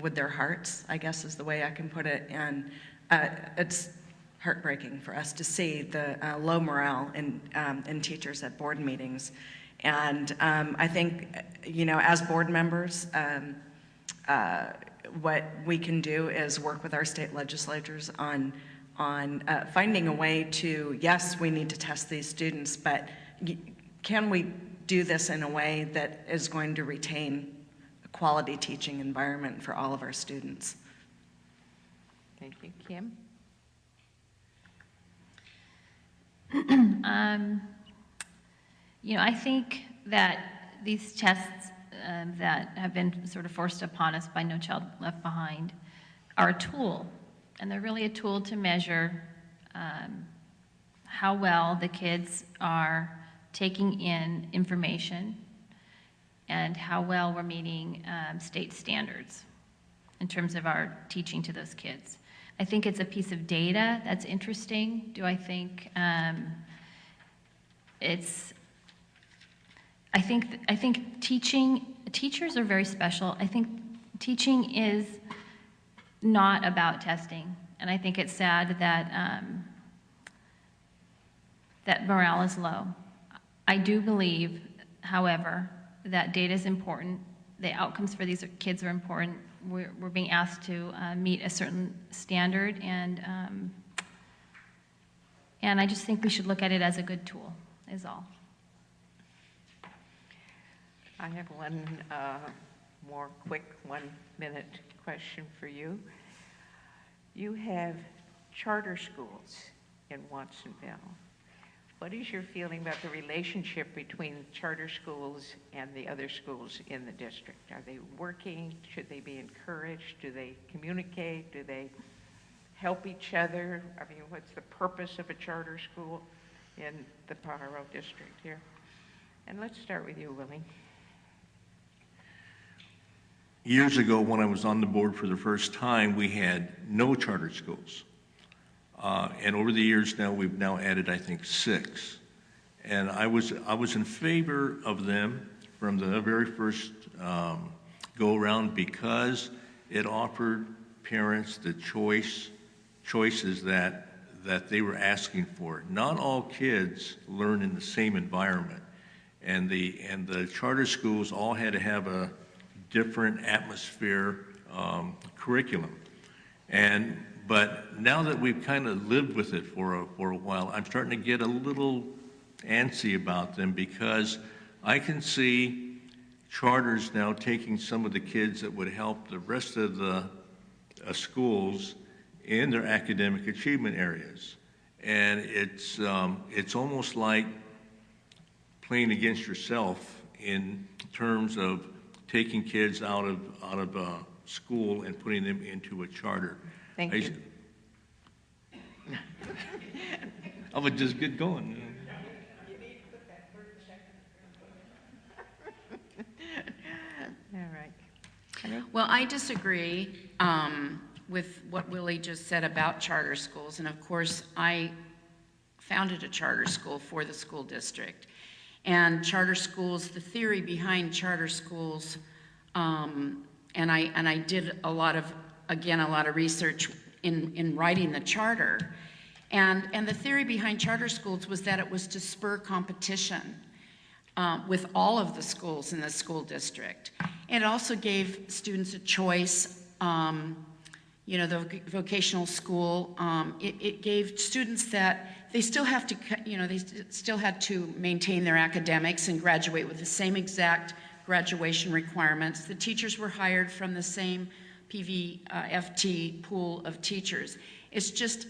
with their hearts, I guess is the way I can put it. And it's heartbreaking for us to see the low morale in teachers at board meetings. And I think, as board members, what we can do is work with our state legislatures on finding a way to, yes, we need to test these students, but can we do this in a way that is going to retain a quality teaching environment for all of our students? Thank you. Kim? I think that these tests that have been sort of forced upon us by No Child Left Behind are a tool, and they're really a tool to measure how well the kids are taking in information and how well we're meeting state standards in terms of our teaching to those kids. I think it's a piece of data that's interesting. Do I think I think teachers are very special. I think teaching is not about testing, and I think it's sad that that morale is low. I do believe, however, that data is important. The outcomes for these kids are important. We're being asked to meet a certain standard, and I just think we should look at it as a good tool, is all. I have one more quick 1-minute question for you. You have charter schools in Watsonville. What is your feeling about the relationship between charter schools and the other schools in the district? Are they working? Should they be encouraged? Do they communicate? Do they help each other? I mean, what's the purpose of a charter school in the Pajaro district here? And let's start with you, Willie. Years ago, when I was on the board for the first time, we had no charter schools. And over the years now, we've now added, I think, 6. And I was in favor of them from the very first go-around because it offered parents the choices that they were asking for. Not all kids learn in the same environment. And the charter schools all had to have a different atmosphere curriculum. But now that we've kind of lived with it for a while, I'm starting to get a little antsy about them because I can see charters now taking some of the kids that would help the rest of the schools in their academic achievement areas. And it's almost like playing against yourself in terms of taking kids out of school and putting them into a charter. Thank you. I would just get going. All right. Well, I disagree with what Willie just said about charter schools. And of course, I founded a charter school for the school district. And charter schools, the theory behind charter schools, and I did a lot of research in writing the charter. And the theory behind charter schools was that it was to spur competition with all of the schools in the school district. And it also gave students a choice. The vocational school, it gave students that they still have to, they still had to maintain their academics and graduate with the same exact graduation requirements. The teachers were hired from the same PVFT pool of teachers. It's just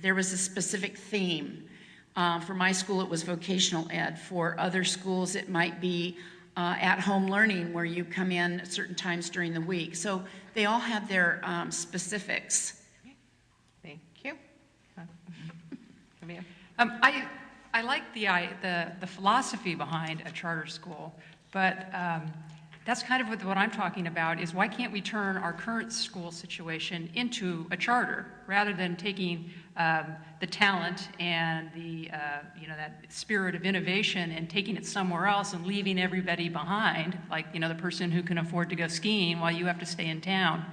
there was a specific theme For my school, it was vocational ed. For other schools, it might be at-home learning, where you come in at certain times during the week. So they all have their specifics. Thank you. Camille? I like the philosophy behind a charter school, but that's kind of what I'm talking about, is why can't we turn our current school situation into a charter, rather than taking the talent and the that spirit of innovation and taking it somewhere else and leaving everybody behind, like the person who can afford to go skiing while you have to stay in town.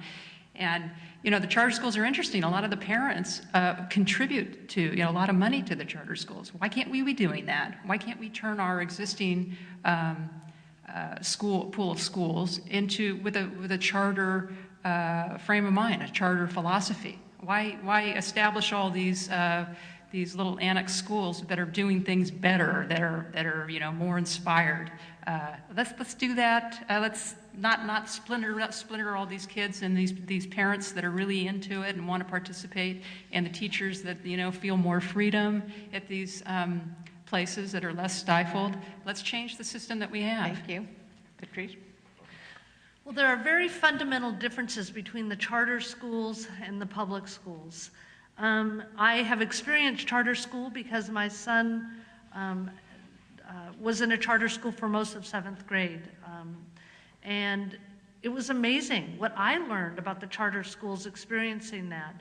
And the charter schools are interesting. A lot of the parents contribute to a lot of money to the charter schools. Why can't we be doing that? Why can't we turn our existing pool of schools into with a charter frame of mind, a charter philosophy? Why establish all these little annex schools that are doing things better, that are more inspired? Let's do that. Let's not splinter all these kids and these parents that are really into it and want to participate, and the teachers that feel more freedom at these places that are less stifled. Let's change the system that we have. Thank you. Patrice? Well, there are very fundamental differences between the charter schools and the public schools. I have experienced charter school because my son was in a charter school for most of 7th grade. And it was amazing what I learned about the charter schools experiencing that.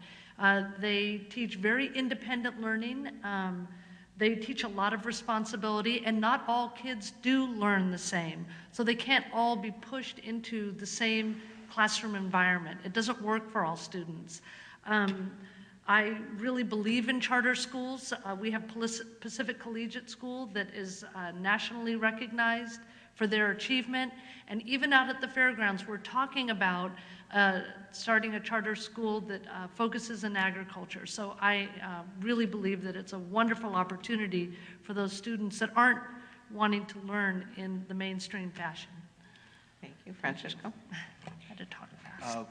They teach very independent learning. They teach a lot of responsibility, and not all kids do learn the same. So they can't all be pushed into the same classroom environment. It doesn't work for all students. I really believe in charter schools. We have Pacific Collegiate School that is nationally recognized for their achievement. And even out at the fairgrounds, we're talking about starting a charter school that focuses in agriculture. So I really believe that it's a wonderful opportunity for those students that aren't wanting to learn in the mainstream fashion. Thank you. Francisco? I had to talk fast.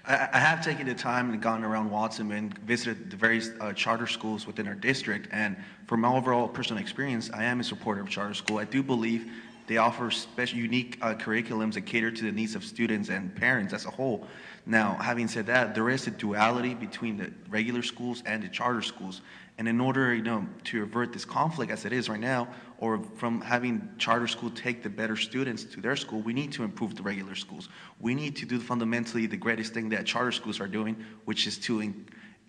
I have taken the time and gone around Watsonville and visited the various charter schools within our district. And from my overall personal experience, I am a supporter of charter school. I do believe they offer special, unique curriculums that cater to the needs of students and parents as a whole. Now, having said that, there is a duality between the regular schools and the charter schools. And in order, to avert this conflict as it is right now, or from having charter school take the better students to their school, we need to improve the regular schools. We need to do fundamentally the greatest thing that charter schools are doing, which is to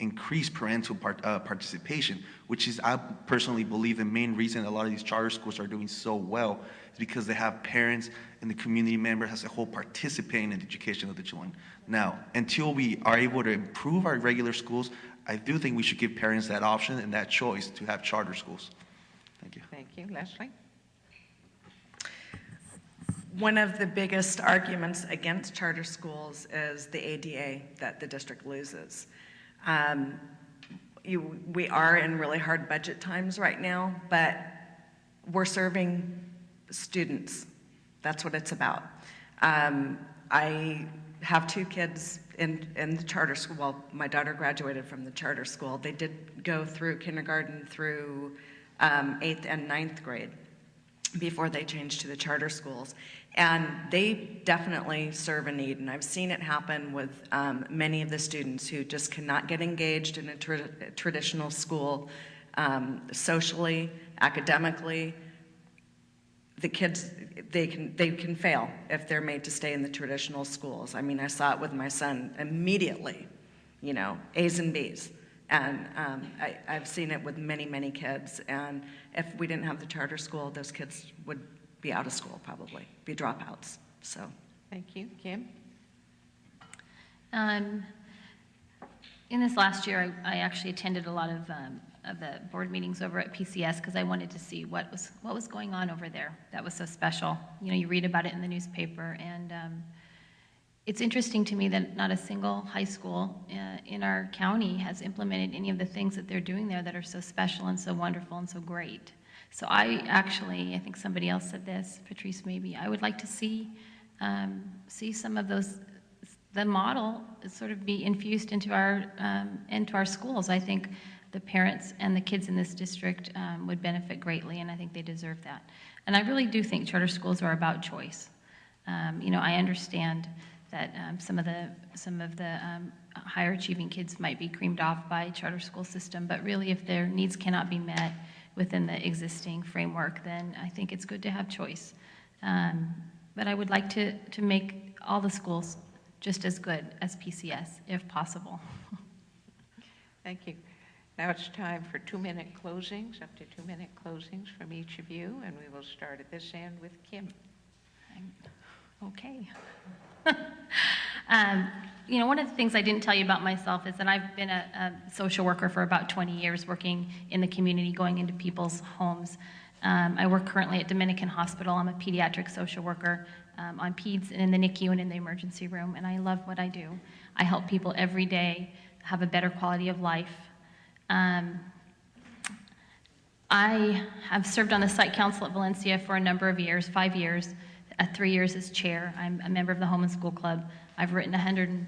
increase parental participation, which is, I personally believe, the main reason a lot of these charter schools are doing so well is because they have parents and the community members as a whole participating in the education of the children. Now, until we are able to improve our regular schools, I do think we should give parents that option and that choice to have charter schools. Thank you. Thank you. Leslie? One of the biggest arguments against charter schools is the ADA that the district loses. We are in really hard budget times right now, but we're serving students. That's what it's about. I have 2 kids in the charter school. Well, my daughter graduated from the charter school. They did go through kindergarten through 8th and 9th grade before they changed to the charter schools. And they definitely serve a need. And I've seen it happen with many of the students who just cannot get engaged in a traditional school socially, academically. The kids, they can fail if they're made to stay in the traditional schools. I mean, I saw it with my son immediately, A's and B's. And I've seen it with many, many kids. And if we didn't have the charter school, those kids would be out of school probably, be dropouts. So. Thank you. Kim? In this last year, I actually attended a lot of the board meetings over at PCS because I wanted to see what was going on over there that was so special. You read about it in the newspaper, and it's interesting to me that not a single high school in our county has implemented any of the things that they're doing there that are so special and so wonderful and so great. So I think somebody else said this, Patrice maybe, I would like to see some of those, the model sort of be infused into our schools. I think the parents and the kids in this district would benefit greatly, and I think they deserve that. And I really do think charter schools are about choice. I understand that some of the higher achieving kids might be creamed off by charter school system, but really if their needs cannot be met within the existing framework, then I think it's good to have choice. But I would like to make all the schools just as good as PCS, if possible. Thank you. Now it's time for 2-minute closings, up to 2-minute closings from each of you, and we will start at this end with Kim. Okay. One of the things I didn't tell you about myself is that I've been a social worker for about 20 years, working in the community, going into people's homes. I work currently at Dominican Hospital. I'm a pediatric social worker on peds and in the NICU and in the emergency room, and I love what I do. I help people every day have a better quality of life. I have served on the site council at Valencia for a number of years, 5 years, 3 years as chair. I'm a member of the Home and School Club. I've written $130,000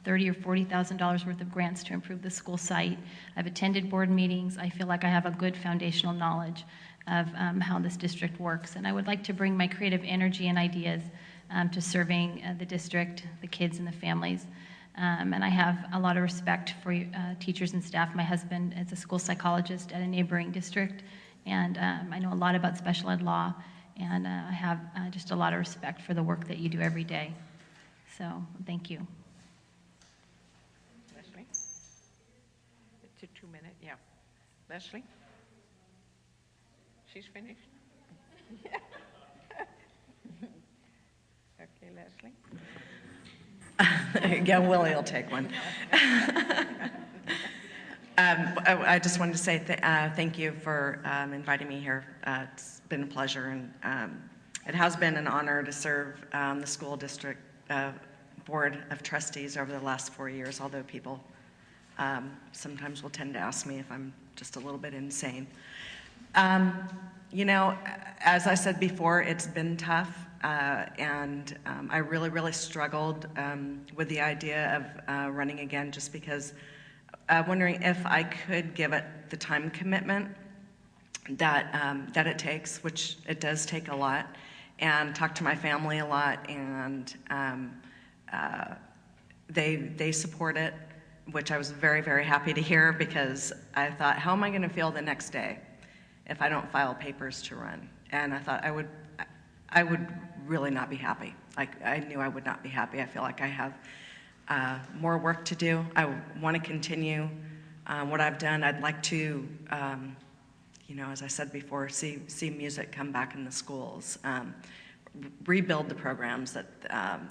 or $40,000 worth of grants to improve the school site. I've attended board meetings. I feel like I have a good foundational knowledge of how this district works. And I would like to bring my creative energy and ideas to serving the district, the kids, and the families. And I have a lot of respect for teachers and staff. My husband is a school psychologist at a neighboring district, and I know a lot about special ed law, and I have just a lot of respect for the work that you do every day. So, thank you. Leslie? It's a 2-minute, yeah. Leslie? She's finished? Yeah. Okay, Leslie? Yeah, Willie will take one. I just wanted to say thank you for inviting me here. It's been a pleasure, and it has been an honor to serve the school district Board of Trustees over the last 4 years, although people sometimes will tend to ask me if I'm just a little bit insane. As I said before, it's been tough. And I really struggled with the idea of running again, just because wondering if I could give it the time commitment that it takes, which it does take a lot, and talk to my family a lot, and they support it, which I was very happy to hear, because I thought, how am I going to feel the next day if I don't file papers to run? And I thought I would really not be happy. I knew I would not be happy. I feel like I have more work to do. I want to continue what I've done. I'd like to, as I said before, see music come back in the schools, rebuild the programs that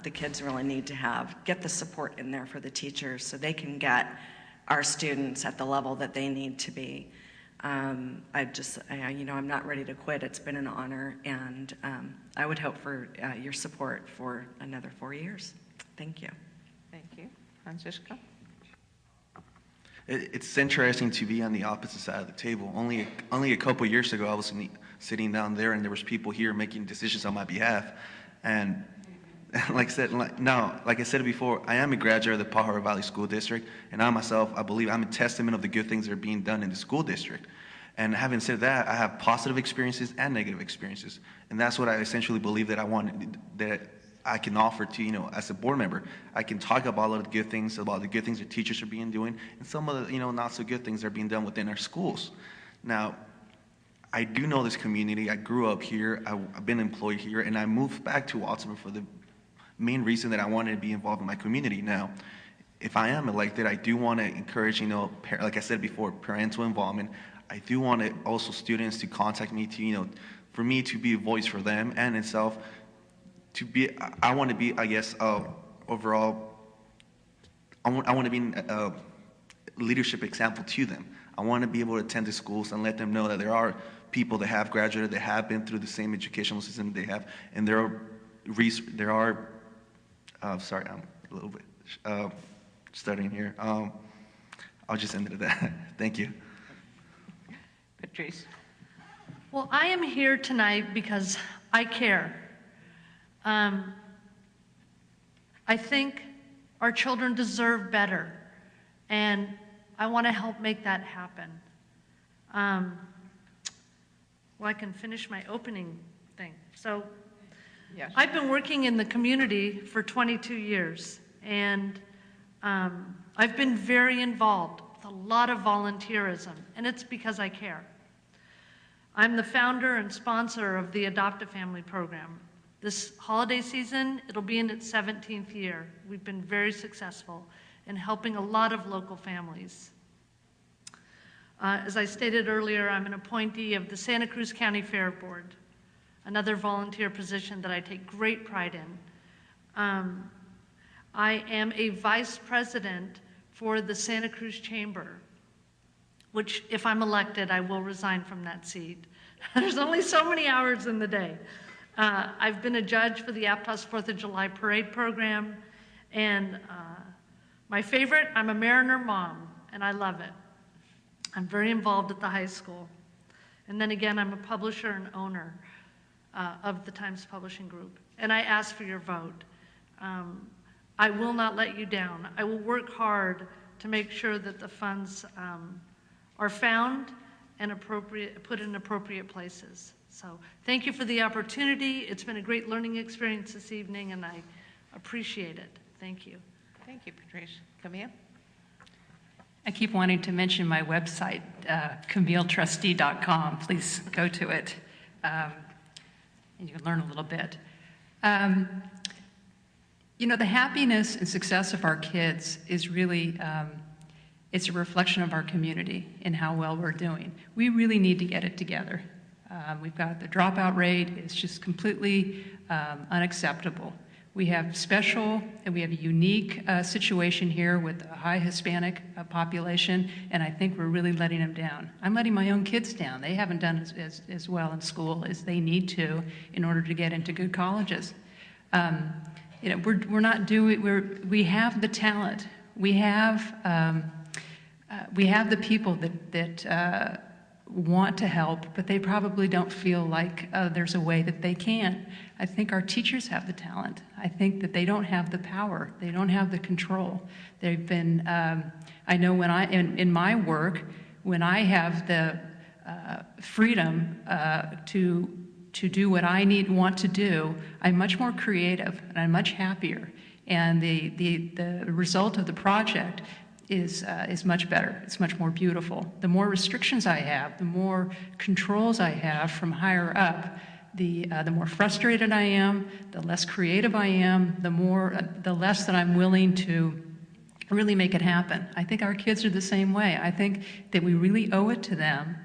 the kids really need to have, get the support in there for the teachers so they can get our students at the level that they need to be. I'm not ready to quit. It's been an honor, and I would hope for your support for another 4 years. Thank you. Thank you. Francisco? It's interesting to be on the opposite side of the table. Only a couple years ago, I was sitting down there, and there was people here making decisions on my behalf. And like I said before, I am a graduate of the Pajaro Valley School District, and I myself, I believe I'm a testament of the good things that are being done in the school district. And having said that, I have positive experiences and negative experiences, and that's what I essentially believe that I can offer to, as a board member. I can talk about all the good things, that teachers are doing, and some of the, not so good things that are being done within our schools. Now, I do know this community. I grew up here. I've been employed here, and I moved back to Watsonville for the main reason that I wanted to be involved in my community. Now, if I am elected, I do want to encourage, like I said before, parental involvement. I do want also students to contact me to, for me to be a voice for them, and itself I want to be, I guess, overall, I want to be a leadership example to them. I want to be able to attend the schools and let them know that there are people that have graduated, that have been through the same educational system they have, and there are sorry, I'm a little bit stuttering here. I'll just end it at that. Thank you. Patrice? Well, I am here tonight because I care. I think our children deserve better. And I want to help make that happen. Well, I can finish my opening thing. So Yes. I've been working in the community for 22 years, and I've been very involved with a lot of volunteerism, and it's because I care. I'm the founder and sponsor of the Adopt a Family program. This holiday season, it'll be in its 17th year. We've been very successful in helping a lot of local families. As I stated earlier, I'm an appointee of the Santa Cruz County Fair Board, another volunteer position that I take great pride in. I am a vice president for the Santa Cruz Chamber, which if I'm elected, I will resign from that seat. There's only so many hours in the day. I've been a judge for the Aptos 4th of July Parade program, and my favorite, I'm a Mariner mom, and I love it. I'm very involved at the high school. And then again, I'm a publisher and owner of the Times Publishing Group, and I ask for your vote. I will not let you down. I will work hard to make sure that the funds are found and put in appropriate places. So thank you for the opportunity. It's been a great learning experience this evening, and I appreciate it. Thank you. Thank you, Patrice. Camille? I keep wanting to mention my website, CamilleTrustee.com. Please go to it, and you can learn a little bit. You know, the happiness and success of our kids is really, it's a reflection of our community and how well we're doing. We really need to get it together. We've got the dropout rate is just completely unacceptable. We have special and we have a unique situation here with a high Hispanic population, and I think we're really letting them down. I'm letting my own kids down. They haven't done as well in school as they need to in order to get into good colleges. You know, we're not doing. We have the talent. We have the people that want to help, but they probably don't feel like there's a way that they can. I think our teachers have the talent. I think that they don't have the power. They don't have the control. They've been, I know when in my work, when I have the freedom to do what I want to do, I'm much more creative and I'm much happier. And the result of the project is much better. It's much more beautiful. The more restrictions I have, the more controls I have from higher up, the more frustrated I am, the less creative I am, the less that I'm willing to really make it happen. I think our kids are the same way. I think that we really owe it to them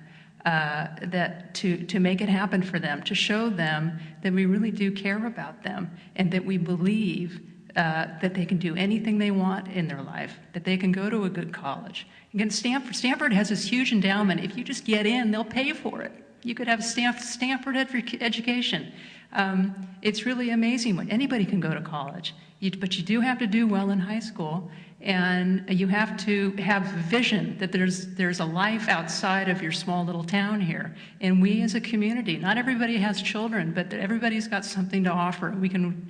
that to make it happen for them, to show them that we really do care about them and that we believe that they can do anything they want in their life, that they can go to a good college. Again, Stanford has this huge endowment. If you just get in, they'll pay for it. You could have a Stanford education. It's really amazing. Anybody can go to college, but you do have to do well in high school, and you have to have vision that there's a life outside of your small little town here. And we as a community, not everybody has children, but everybody's got something to offer. We can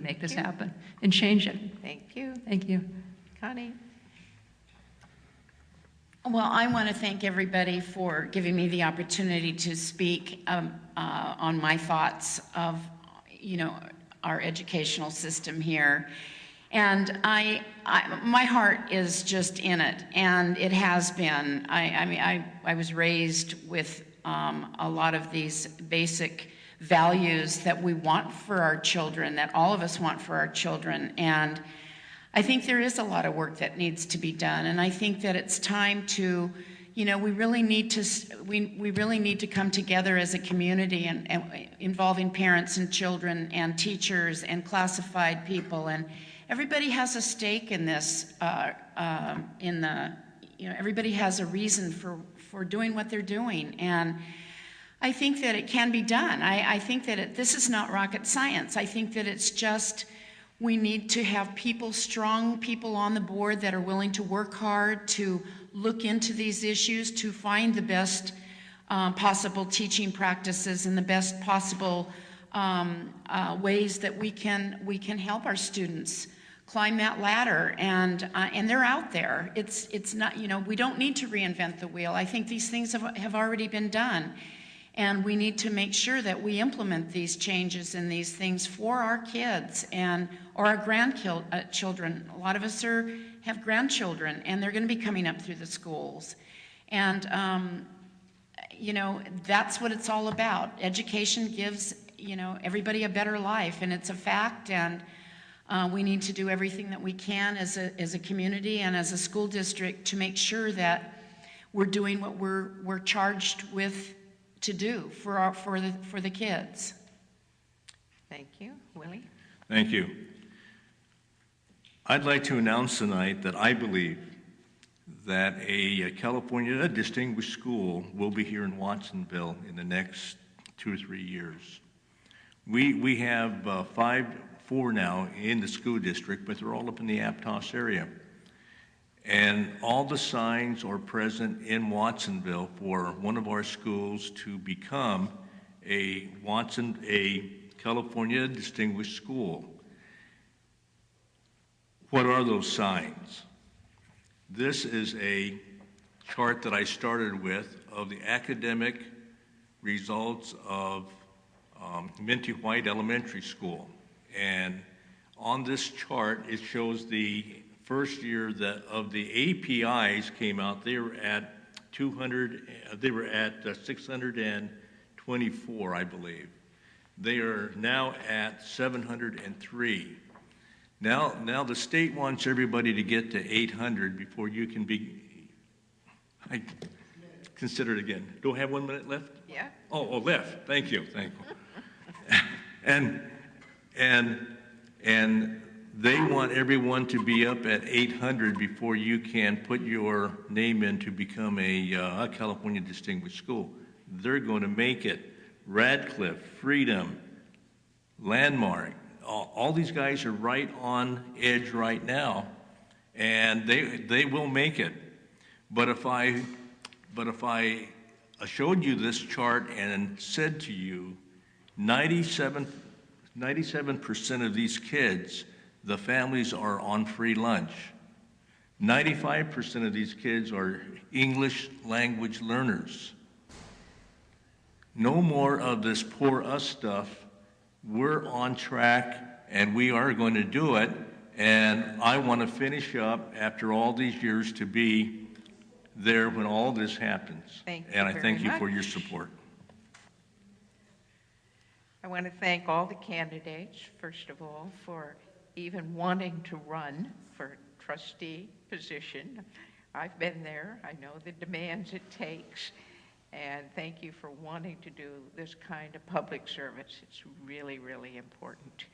make this happen and change it. Thank you. Thank you. Connie? Well, I want to thank everybody for giving me the opportunity to speak on my thoughts of, our educational system here. And my heart is just in it, and it has been. I was raised with a lot of these basic values that we want for our children, that all of us want for our children, and I think there is a lot of work that needs to be done, and I think that it's time to, we really need to come together as a community and involving parents and children and teachers and classified people, and everybody has a stake in this. Everybody has a reason for doing what they're doing, and I think that it can be done. I think that this is not rocket science. I think that it's just. We need to have strong people on the board that are willing to work hard, to look into these issues, to find the best possible teaching practices and the best possible ways that we can help our students climb that ladder, and they're out there. It's not, we don't need to reinvent the wheel. I think these things have already been done, and we need to make sure that we implement these changes and these things for our kids or our grandchildren. A lot of us have grandchildren, and they're going to be coming up through the schools, and that's what it's all about. Education gives everybody a better life, and it's a fact, and we need to do everything that we can as a community and as a school district to make sure that we're doing what we're charged with to do for the kids. Thank you. Willie? Thank you. I'd like to announce tonight that I believe that a California Distinguished School will be here in Watsonville in the next 2 or 3 years. We have 4 now in the school district, but they're all up in the Aptos area. And all the signs are present in Watsonville for one of our schools to become a California Distinguished School. What are those signs? This is a chart that I started with of the academic results of Minty White Elementary School. And on this chart, it shows the first year of the APIs came out. They were at 624, I believe. They are now at 703. Now the state wants everybody to get to 800 before you can consider it again. Do I have 1 minute left? Yeah. Oh, left. Thank you. And they want everyone to be up at 800 before you can put your name in to become a California Distinguished School. They're going to make it. Radcliffe, Freedom, Landmark, all these guys are right on edge right now, and they will make it. But if I showed you this chart and said to you, 97% of these kids, the families are on free lunch. 95% of these kids are English language learners. No more of this poor us stuff. We're on track, and we are going to do it, and I want to finish up after all these years to be there when all this happens. Thank you and I very thank you for much. your support. I want to thank all the candidates, first of all, for even wanting to run for trustee position. I've been there. I know the demands it takes. And thank you for wanting to do this kind of public service. It's really, really important.